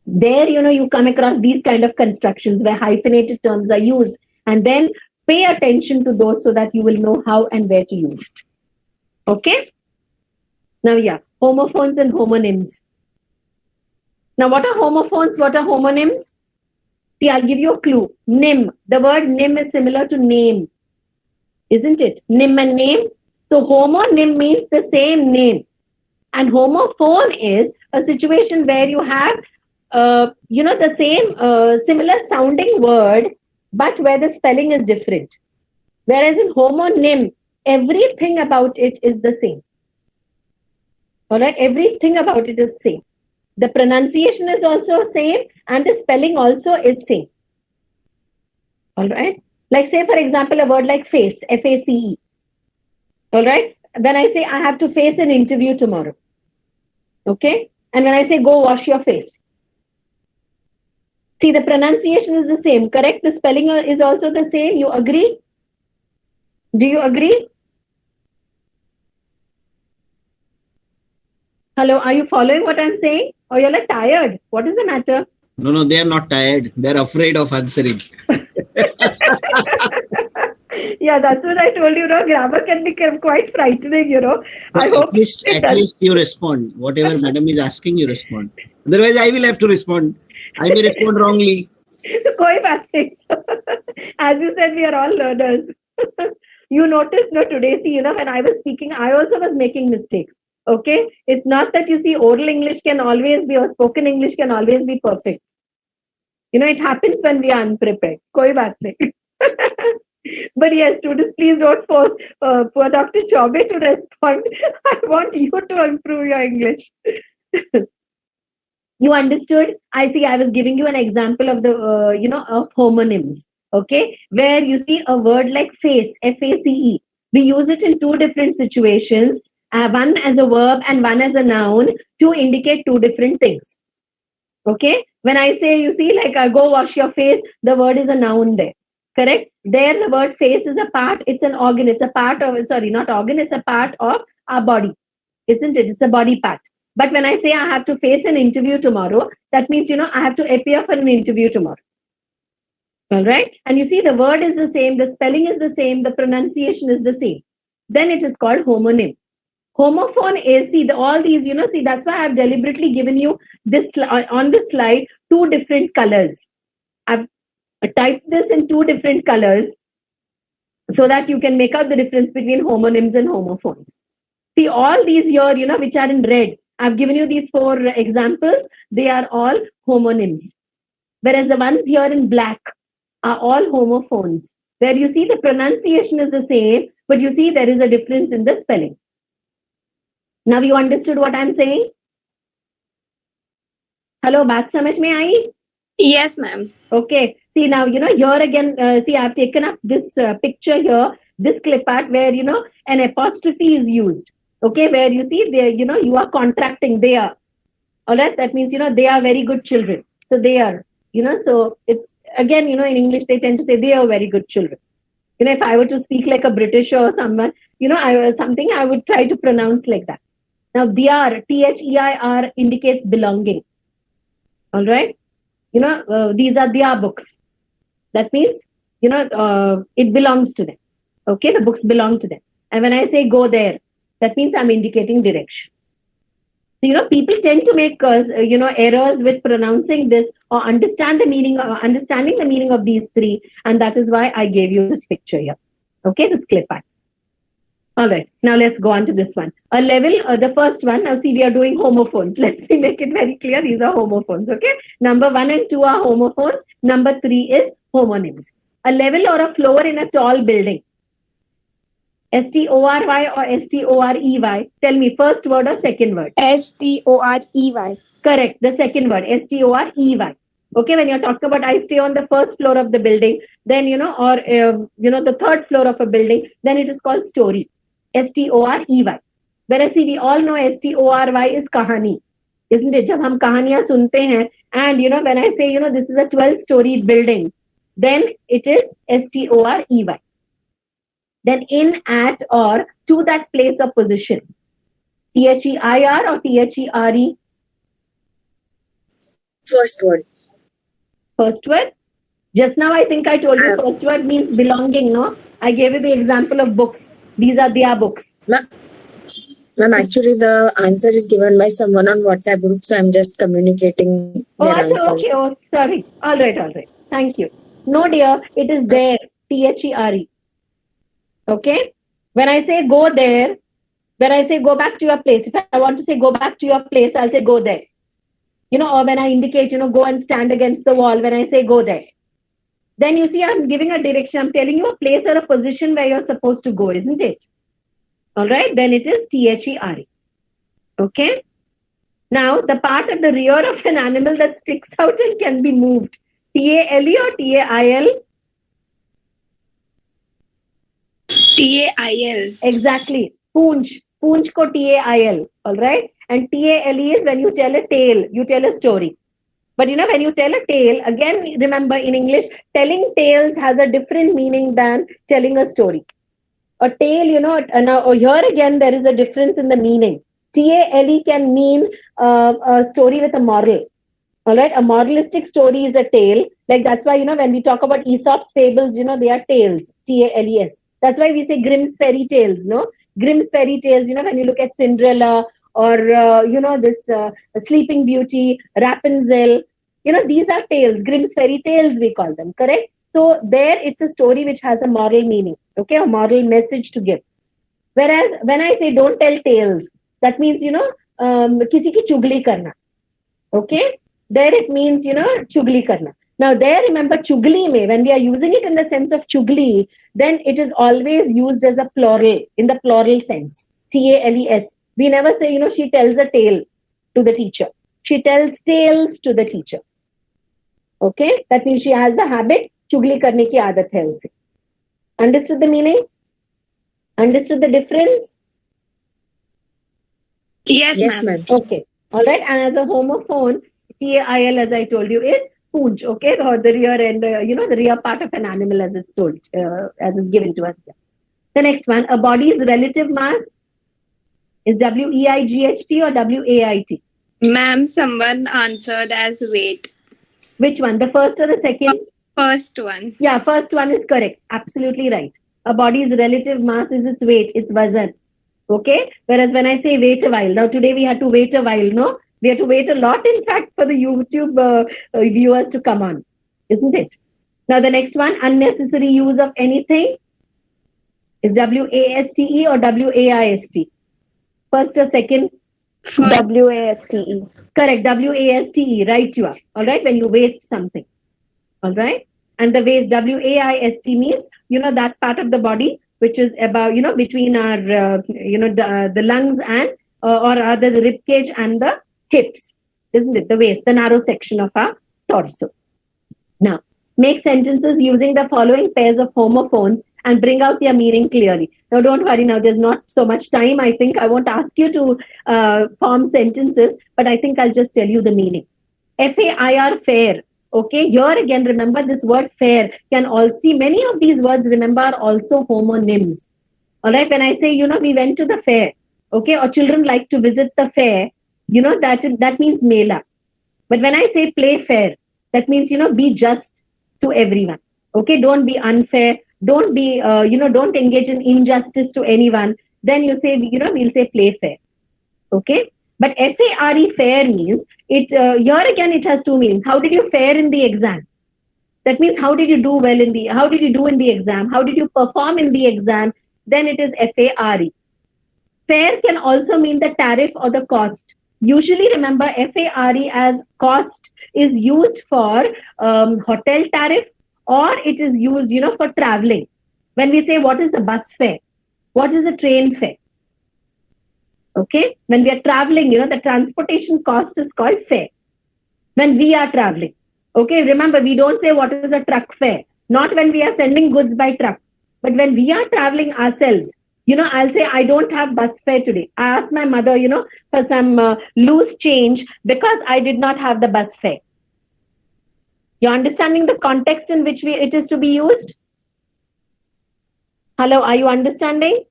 Speaker 4: There, you come across these kind of constructions where hyphenated terms are used, and then pay attention to those so that you will know how and where to use it. Okay? Now, yeah, homophones and homonyms. Now, what are homophones? What are homonyms? See, I'll give you a clue. Nym. The word nym is similar to name. Isn't it? Nym and name. So, homonym means the same name. And homophone is a situation where you have, the same similar sounding word, but where the spelling is different. Whereas in homonym, everything about it is the same. All right? Everything about it is same. The pronunciation is also same and the spelling also is same. All right? Like say, for example, a word like face, F-A-C-E. All right. Then I say, I have to face an interview tomorrow. Okay. And when I say, go wash your face. See, the pronunciation is the same, correct? The spelling is also the same. You agree? Do you agree? Hello, are you following what I'm saying? Or you're like tired? What is the matter?
Speaker 1: No, they are not tired. They're afraid of answering.
Speaker 4: Yeah, that's what I told you. Grammar can be quite frightening, I hope
Speaker 1: At least you respond. Whatever madam is asking, you respond. Otherwise, I will have to respond. I may respond wrongly.
Speaker 4: Koi baat nahi. As you said, we are all learners. You notice, today, see, when I was speaking, I also was making mistakes. Okay? It's not that you see oral English can always be, or spoken English can always be perfect. It happens when we are unprepared. Koi baat nahi. But yes, students, please don't force poor Dr. Chaube to respond. I want you to improve your English. You understood? I see. I was giving you an example of the, of homonyms. Okay, where you see a word like face, F-A-C-E. We use it in two different situations. One as a verb and one as a noun to indicate two different things. Okay, when I say, you see, like go wash your face, the word is a noun there. Correct? There, the word face is a part. It's an organ. It's a part of. Sorry, not organ. It's a part of our body, isn't it? It's a body part. But when I say I have to face an interview tomorrow, that means, I have to appear for an interview tomorrow. All right. And you see, the word is the same, the spelling is the same, the pronunciation is the same. Then it is called homonym. Homophone is, see, all these, see, that's why I've deliberately given you this on this slide, two different colors. I've typed this in two different colors so that you can make out the difference between homonyms and homophones. See, all these here, which are in red, I've given you these 4 examples. They are all homonyms. Whereas the ones here in black are all homophones, where you see the pronunciation is the same, but you see there is a difference in the spelling. Now you understood what I'm saying? Hello, baat samajh mein aayi?
Speaker 3: Yes, ma'am.
Speaker 4: Okay. See, now, here again, see, I've taken up this picture here, this clip art where, an apostrophe is used. Okay, where you see there, you are contracting, they are. All right, that means, they are very good children. So they are, so it's, again, in English, they tend to say they are very good children. If I were to speak like a British or someone, I would try to pronounce like that. Now, their, T-H-E-I-R indicates belonging. All right. These are their books. That means, it belongs to them. Okay, the books belong to them. And when I say go there, that means I'm indicating direction. So, people tend to make, errors with pronouncing this or understanding the meaning of these 3. And that is why I gave you this picture here. Okay, this clip art. All right, now let's go on to this one. A level, the first one, now see, we are doing homophones. Let's make it very clear. These are homophones, okay? Number 1 and 2 are homophones. Number 3 is homonyms. A level or a floor in a tall building. S-T-O-R-Y or S-T-O-R-E-Y? Tell me, first word or second word?
Speaker 3: S-T-O-R-E-Y.
Speaker 4: Correct, the second word, S-T-O-R-E-Y. Okay, when you're talking about I stay on the first floor of the building, then, or, the third floor of a building, then it is called story. S-T-O-R-E-Y. Whereas see, we all know S-T-O-R-Y is kahani. Isn't it? Jab hum kahaniyan sunte hain, and when I say, this is a 12-story building, then it is S-T-O-R-E-Y. Then in, at, or to that place or position. T-H-E-I-R or T-H-E-R-E?
Speaker 7: First word.
Speaker 4: First word? Just now I think I told you first word means belonging, no? I gave you the example of books. These are their books.
Speaker 7: Ma'am, actually the answer is given by someone on WhatsApp group, so I'm just communicating their answers.
Speaker 4: Okay. Oh, sorry. All right. Thank you. No, dear, it is there. T-H-E-R-E. Okay? When I say go there, when I say go back to your place, if I want to say go back to your place, I'll say go there. Or when I indicate, go and stand against the wall, when I say go there. Then you see, I'm giving a direction. I'm telling you a place or a position where you're supposed to go, isn't it? All right. Then it is T-H-E-R-E. Okay. Now, the part at the rear of an animal that sticks out and can be moved. T-A-L-E or T-A-I-L?
Speaker 3: TAIL.
Speaker 4: Exactly. Poonch. Poonch ko TAIL. All right. And TALE is when you tell a tale, you tell a story. But when you tell a tale, again, remember in English, telling tales has a different meaning than telling a story. A tale, now here again, there is a difference in the meaning. TALE can mean a story with a moral. All right. A moralistic story is a tale. Like that's why, when we talk about Aesop's fables, they are tales. TALES. That's why we say Grimm's fairy tales, no? Grimm's fairy tales, when you look at Cinderella or, this Sleeping Beauty, Rapunzel, these are tales. Grimm's fairy tales, we call them, correct? So there it's a story which has a moral meaning, okay? A moral message to give. Whereas when I say don't tell tales, that means, kisi ki chugli karna. Okay? There it means, chugli karna. Now there, remember, chugli mein, when we are using it in the sense of chugli, then it is always used as a plural, in the plural sense. TALES. We never say, she tells a tale to the teacher. She tells tales to the teacher. Okay? That means she has the habit, chugli karne ki aadat hai usse. Understood the meaning? Understood the difference?
Speaker 3: Yes,
Speaker 7: Yes,
Speaker 3: ma'am.
Speaker 7: ma'am.
Speaker 4: Okay. All right. And as a homophone, TAIL, as I told you, is poonch. Okay. Or the rear end, the rear part of an animal, as it's told, as it's given to us here. The next one, a body's relative mass is WEIGHT or WAIT?
Speaker 3: Ma'am, someone answered as weight.
Speaker 4: Which one? The first or the second?
Speaker 3: First one.
Speaker 4: Yeah, first one is correct. Absolutely right. A body's relative mass is its weight, its vazan. Okay. Whereas when I say wait a while, now today we had to wait a while, no? We had to wait a lot, in fact, for the YouTube viewers to come on, isn't it? Now the next one, unnecessary use of anything is WASTE or WAIST? First or second?
Speaker 3: WASTE.
Speaker 4: Correct. WASTE. Right, you are. All right. When you waste something. All right. And the waste, WAIST, means, that part of the body which is about, between our, the lungs and, or rather the rib cage and the hips, isn't it? The waist, the narrow section of our torso. Now, make sentences using the following pairs of homophones and bring out their meaning clearly. Now, don't worry. Now, there's not so much time. I think I won't ask you to form sentences, but I think I'll just tell you the meaning. FAIR, fair. Okay, here again, remember this word fair can also see many of these words, remember, are also homonyms. All right, when I say, we went to the fair, okay, or children like to visit the fair, that means mela. But when I say play fair, that means, be just to everyone. Okay, don't be unfair. Don't be, don't engage in injustice to anyone. Then you say, we'll say play fair. Okay. But FARE, fair, means it. Here again, it has two meanings. How did you fare in the exam? That means how did you do well in the? How did you do in the exam? How did you perform in the exam? Then it is FARE. Fare can also mean the tariff or the cost. Usually, remember, FARE as cost is used for hotel tariff, or it is used, for traveling. When we say what is the bus fare, what is the train fare? Okay, when we are traveling, the transportation cost is called fare. When we are traveling, okay, remember, we don't say what is the truck fare, not when we are sending goods by truck, but when we are traveling ourselves, I'll say, I don't have bus fare today. I asked my mother, for some loose change because I did not have the bus fare. You're understanding the context in which it is to be used? Hello, are you understanding?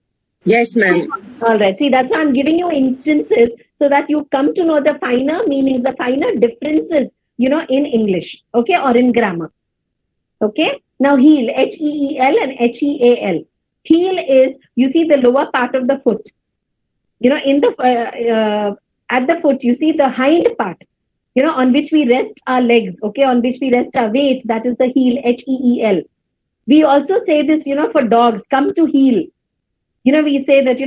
Speaker 7: Yes, ma'am.
Speaker 4: All right. See, that's why I'm giving you instances so that you come to know the finer meanings, the finer differences, in English, okay, or in grammar. Okay. Now, heel, HEEL and HEAL. Heel is, you see the lower part of the foot. In the at the foot, you see the hind part, on which we rest our legs, okay, on which we rest our weight. That is the heel, HEEL. We also say this, for dogs, come to heel. We say that,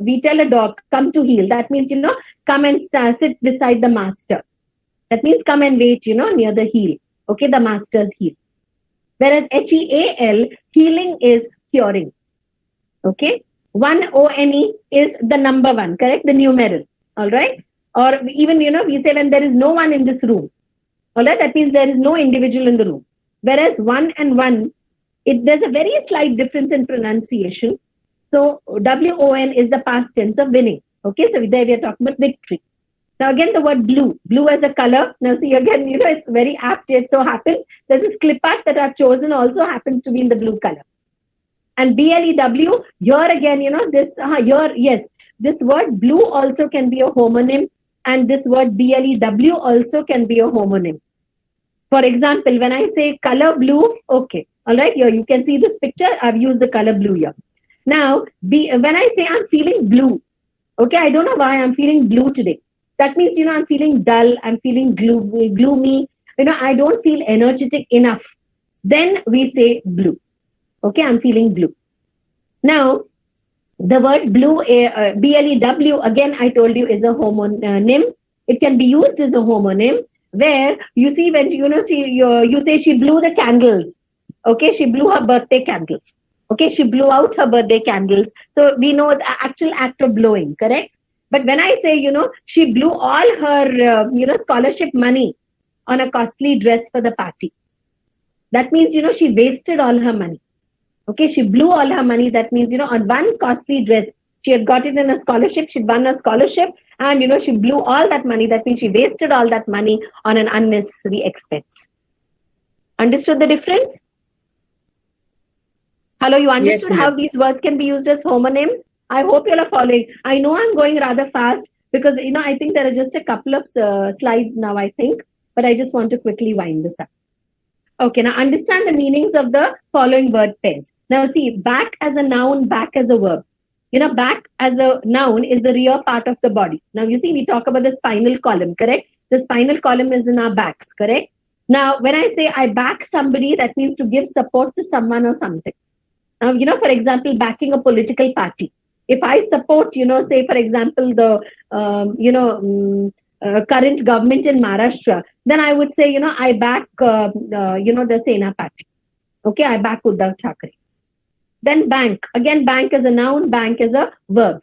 Speaker 4: we tell a dog, come to heel. That means, come and sit beside the master. That means come and wait, near the heel. Okay, the master's heel. Whereas HEAL, healing is curing. Okay, 1ONE is the number one, correct? The numeral. All right. Or even, we say when there is no one in this room. All right. That means there is no individual in the room. Whereas 1 and 1, There's a very slight difference in pronunciation. So WON is the past tense of winning. Okay, so there we are talking about victory. Now again, the word blue, blue as a color. Now see again, it's very apt. It so happens that this clip art that I've chosen also happens to be in the blue color. And BLEW, here again, this here, yes, this word blue also can be a homonym, and this word BLEW also can be a homonym. For example, when I say color blue, okay, all right, here you can see this picture. I've used the color blue here. Now, when I say I'm feeling blue, okay, I don't know why I'm feeling blue today. That means, I'm feeling dull, I'm feeling gloomy, I don't feel energetic enough. Then we say blue. Okay, I'm feeling blue. Now, the word blue, BLEW, again, I told you is a homonym. It can be used as a homonym where you see when, you say she blew the candles. Okay, she blew her birthday candles. Okay, she blew out her birthday candles. So we know the actual act of blowing, correct? But when I say, she blew all her, scholarship money on a costly dress for the party. That means, she wasted all her money. Okay, she blew all her money. That means, on one costly dress, she had got it in a scholarship, she'd won a scholarship, and, she blew all that money. That means she wasted all that money on an unnecessary expense. Understood the difference? Hello, you understood
Speaker 7: Yes,
Speaker 4: how these words can be used as homonyms? I hope you're following. I know I'm going rather fast because, I think there are just a couple of slides now, I think, but I just want to quickly wind this up. Okay, now understand the meanings of the following word pairs. Now see, back as a noun, back as a verb. Back as a noun is the rear part of the body. Now you see, we talk about the spinal column, correct? The spinal column is in our backs, correct? Now, when I say I back somebody, that means to give support to someone or something. Now, for example, backing a political party. If I support, say, for example, the, current government in Maharashtra, then I would say, I back, the Sena party. Okay, I back Uddhav Thackeray. Then bank. Again, bank is a noun, bank is a verb.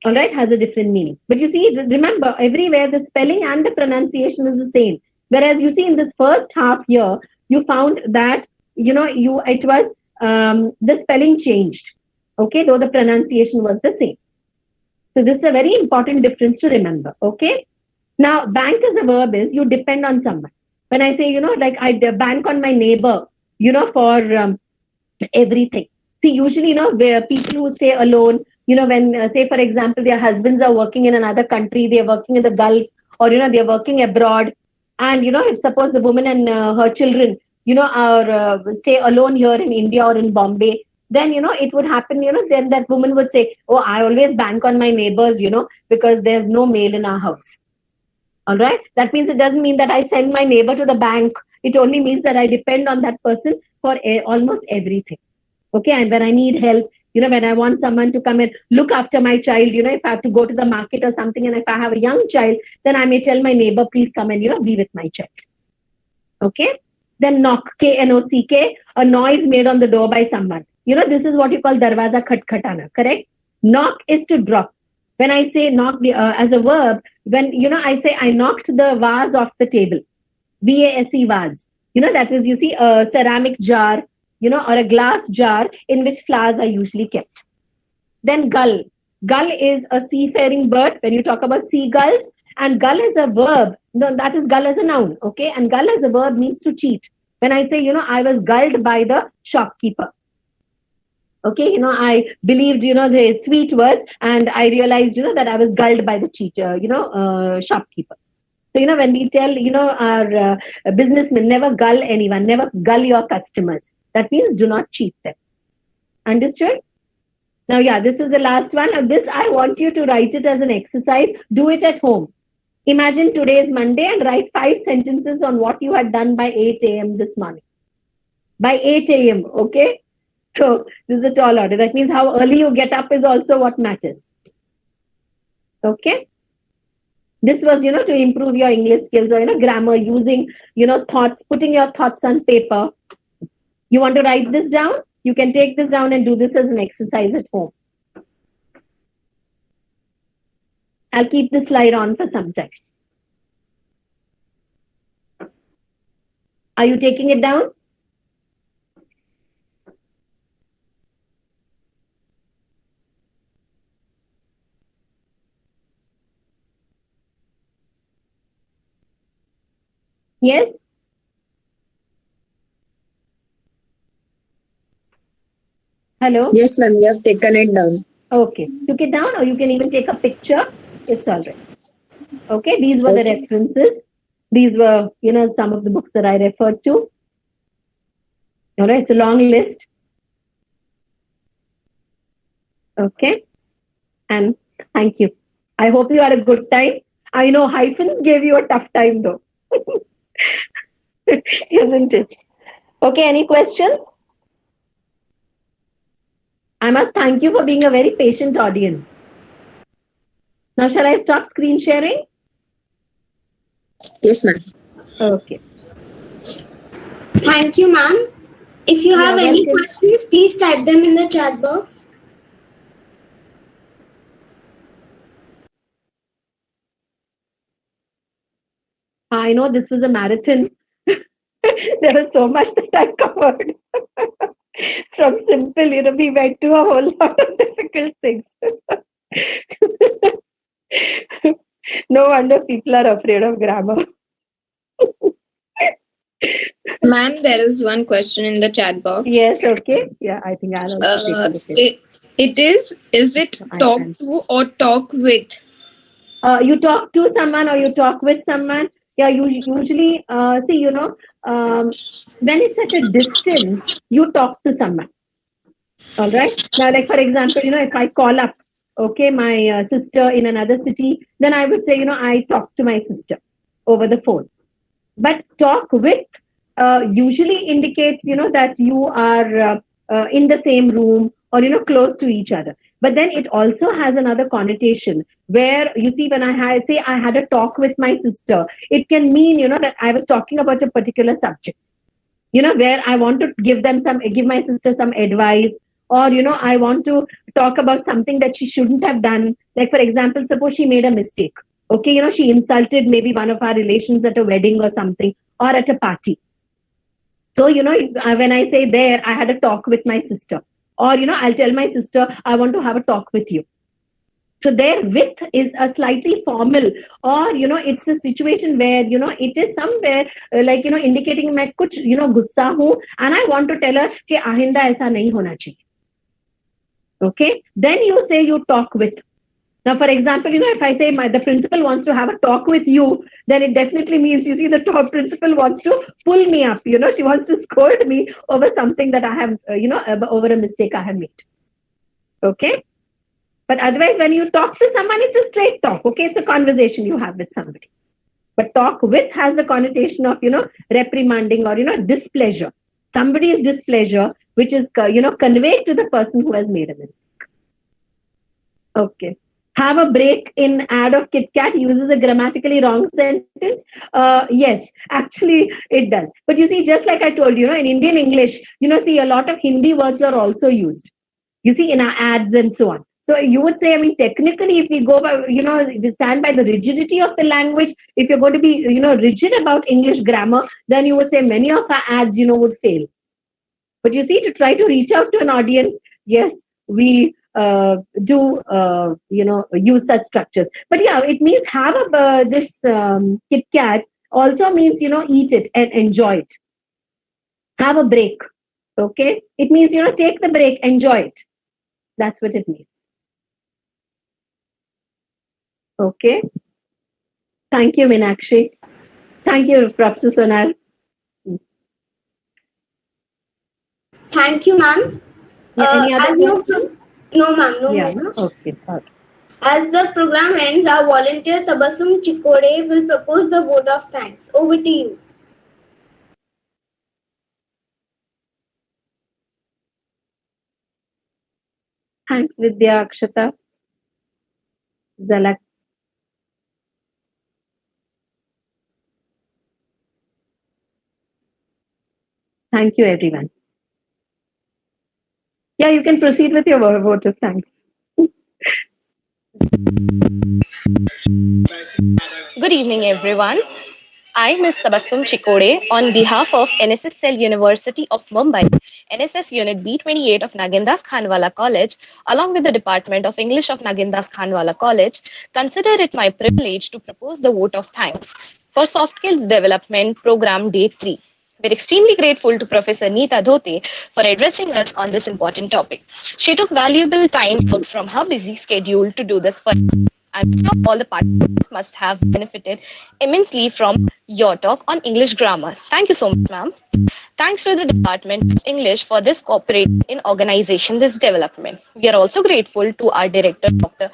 Speaker 4: All right, has a different meaning. But you see, remember, everywhere the spelling and the pronunciation is the same. Whereas you see in this first half here, you found that, it was, the spelling changed. Okay, though the pronunciation was the same. So this is a very important difference to remember. Okay. Now, bank as a verb is you depend on someone. When I say, like I bank on my neighbor, for everything. See, usually, where people who stay alone, when, say, for example, their husbands are working in another country, they're working in the Gulf, or, they're working abroad. And, if suppose the woman and her children, are stay alone here in India or in Bombay, then, it would happen, then that woman would say, oh, I always bank on my neighbors, because there's no mail in our house. All right. That means it doesn't mean that I send my neighbor to the bank. It only means that I depend on that person for almost everything. Okay. And when I need help, when I want someone to come and look after my child, if I have to go to the market or something, and if I have a young child, then I may tell my neighbor, please come and, be with my child. Okay. Then knock, K-N-O-C-K, a noise made on the door by someone. This is what you call darwaza khatkhatana, correct? Knock is to drop. When I say knock as a verb, when, I say I knocked the vase off the table, V-A-S-E vase, that is, you see, a ceramic jar, or a glass jar in which flowers are usually kept. Then gull. Gull is a seafaring bird when you talk about seagulls, and gull is a verb. No, that is gull as a noun, okay? And gull as a verb means to cheat. When I say, I was gulled by the shopkeeper. Okay, I believed, the sweet words, and I realized, that I was gulled by the cheater, shopkeeper. So, when we tell, our businessmen, never gull anyone, never gull your customers. That means do not cheat them. Understood? Now, yeah, this was the last one. Now, this, I want you to write it as an exercise. Do it at home. Imagine today is Monday and write 5 sentences on what you had done by 8 a.m. this morning. By 8 a.m., okay? So this is a tall order. That means how early you get up is also what matters. Okay. This was, to improve your English skills or, grammar, using, thoughts, putting your thoughts on paper. You want to write this down? You can take this down and do this as an exercise at home. I'll keep the slide on for some time. Are you taking it down? Yes? Hello?
Speaker 7: Yes, ma'am. You have taken it down.
Speaker 4: Okay. Took it down, or you can even take a picture. It's all right. Okay. These were the
Speaker 7: Okay.
Speaker 4: references. These were, some of the books that I referred to. All right. It's a long list. Okay. And thank you. I hope you had a good time. I know Hyphens gave you a tough time though. Isn't it? Okay. Any questions? I must thank you for being a very patient audience. Now, shall I stop screen sharing?
Speaker 7: Yes, ma'am.
Speaker 4: Okay.
Speaker 8: Thank you, ma'am. If you have
Speaker 4: You're
Speaker 8: any
Speaker 4: welcome.
Speaker 8: questions, please type them in the chat box.
Speaker 4: I know this was a marathon. There was so much that I covered. From simple, we went to a whole lot of difficult things. No wonder people are afraid of grammar.
Speaker 7: Ma'am, there is one question in the chat box.
Speaker 4: Yes, okay. Yeah, I think I'll also take a look at it.
Speaker 7: It is it talk to or talk with?
Speaker 4: You talk to someone or you talk with someone. Yeah, you usually see, when it's at a distance, you talk to someone. All right. Now, like for example, if I call up, okay, my sister in another city, then I would say, I talk to my sister over the phone. But talk with usually indicates, that you are in the same room or, close to each other. But then it also has another connotation where you see when I say I had a talk with my sister, it can mean, that I was talking about a particular subject, where I want to give my sister some advice, or, I want to talk about something that she shouldn't have done. Like, for example, suppose she made a mistake. Okay, she insulted maybe one of our relations at a wedding or something, or at a party. So, when I say there, I had a talk with my sister, or, I'll tell my sister, I want to have a talk with you. So there with is a slightly formal, or, it's a situation where, it is somewhere like, indicating मैं कुछ, गुस्सा हूँ, and I want to tell her कि आहिंदा ऐसा नहीं होना चाहिए. Okay. Then you say you talk with. Now, for example, if I say the principal wants to have a talk with you, then it definitely means, you see, the top principal wants to pull me up. She wants to scold me over something that I have, over a mistake I have made. Okay. But otherwise, when you talk to someone, it's a straight talk. Okay. It's a conversation you have with somebody. But talk with has the connotation of, reprimanding or, displeasure. Somebody's displeasure, which is, conveyed to the person who has made a mistake. Okay. Have a break in ad of Kit Kat uses a grammatically wrong sentence. Yes, actually it does. But you see, just like I told you, in Indian English, see, a lot of Hindi words are also used. You see, in our ads and so on. So you would say, technically, if we go by, we stand by the rigidity of the language, if you're going to be, rigid about English grammar, then you would say many of our ads, would fail. But you see, to try to reach out to an audience, yes, we do, use such structures. But yeah, it means have this Kit Kat also means, eat it and enjoy it. Have a break. Okay. It means, take the break, enjoy it. That's what it means. Okay. Thank you, Meenakshi. Thank you, Professor Sonal.
Speaker 8: Thank you, ma'am.
Speaker 4: Any other questions?
Speaker 8: No, ma'am. No
Speaker 4: Yeah.
Speaker 8: more.
Speaker 4: Okay.
Speaker 8: As the program ends, our volunteer Tabassum Chikode will propose the vote of thanks. Over to you.
Speaker 4: Thanks, Vidya, Akshata, Zalak. Thank you, everyone. Yeah, you can proceed with your vote of thanks.
Speaker 9: Good evening, everyone. I, Ms. Tabassum Shikode, on behalf of N.S.S. Cell University of Mumbai, N.S.S. Unit B28 of Nagindas Khandwala College, along with the Department of English of Nagindas Khandwala College, consider it my privilege to propose the vote of thanks. for Soft Skills Development Program Day 3. We're extremely grateful to Professor Nita Dhote for addressing us on this important topic. She took valuable time out from her busy schedule to do this for us. I'm sure all the participants must have benefited immensely from your talk on English grammar. Thank you so much, ma'am. Thanks to the Department of English for this cooperating in organizing this development. We are also grateful to our director, Dr.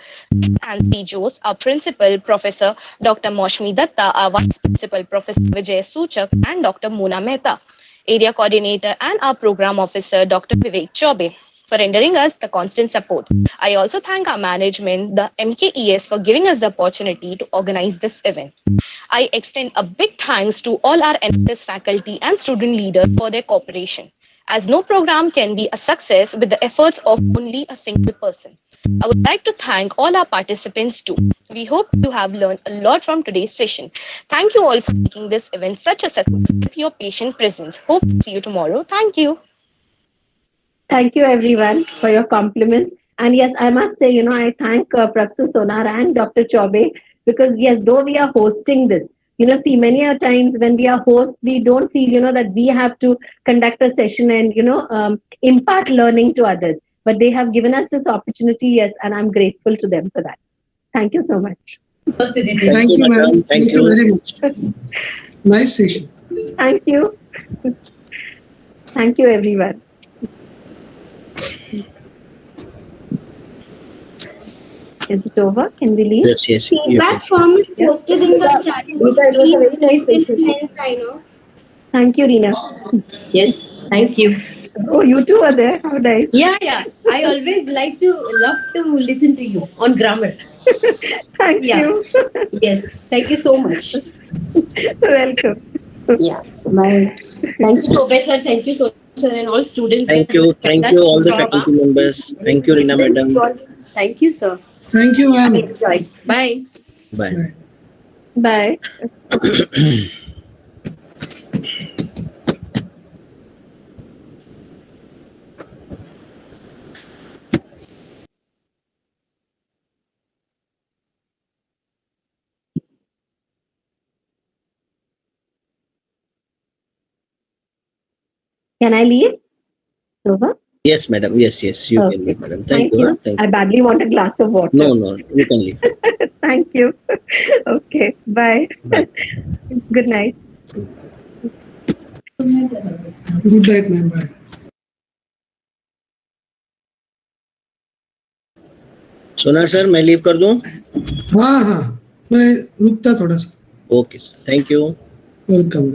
Speaker 9: Anthony Jose, our principal, Professor Dr. Moshmi Datta, our vice principal, Professor Vijay Suchak, and Dr. Mona Mehta, area coordinator, and our program officer, Dr. Vivek Chaube, for rendering us the constant support. I also thank our management, the MKES, for giving us the opportunity to organize this event. I extend a big thanks to all our N.S.S faculty and student leaders for their cooperation, as no program can be a success with the efforts of only a single person. I would like to thank all our participants too. We hope you have learned a lot from today's session. Thank you all for making this event such a success with your patient presence. Hope to see you tomorrow. Thank you.
Speaker 4: Thank you, everyone, for your compliments. And yes, I must say, I thank Praksu Sonar and Dr. Chaube, because yes, though we are hosting this, see, many a times when we are hosts, we don't feel, that we have to conduct a session and, impart learning to others. But they have given us this opportunity, yes, and I'm grateful to them for that. Thank you so much.
Speaker 10: Thank you, ma'am. Thank you very much. Nice session.
Speaker 4: Thank you. Thank you, everyone. Is it over? Can we leave?
Speaker 1: Yes.
Speaker 8: Feedback form is posted in the chat.
Speaker 7: It was a very nice session.
Speaker 8: Then sign off.
Speaker 4: Thank you, Reena.
Speaker 11: Yes, thank you.
Speaker 4: Oh, you two are there. How nice.
Speaker 11: Yeah. I always love to listen to you on grammar.
Speaker 4: Thank you.
Speaker 11: Yes, thank you so much.
Speaker 4: Welcome.
Speaker 11: Yeah, bye. Thank you, Professor. Thank you, so sir, and all students.
Speaker 1: Thank you all the faculty members. Thank you, Reena madam.
Speaker 11: Thank you, sir.
Speaker 10: Thank you, ma'am.
Speaker 11: Enjoy. Bye.
Speaker 1: Bye.
Speaker 4: Bye. Can I leave? Over?
Speaker 1: Yes, madam. Yes, you
Speaker 4: Okay.
Speaker 1: can leave, madam. Thank you. Thank
Speaker 4: I
Speaker 1: you.
Speaker 4: badly want a glass of water.
Speaker 1: No, you can leave.
Speaker 4: Thank you. Okay. Bye.
Speaker 1: Bye.
Speaker 4: Good night.
Speaker 10: Good night, ma'am. Bye.
Speaker 1: Sonar sir मैं leave कर दूं?
Speaker 10: हाँ मैं रुकता थोड़ा सा.
Speaker 1: Okay sir, thank you.
Speaker 10: Welcome.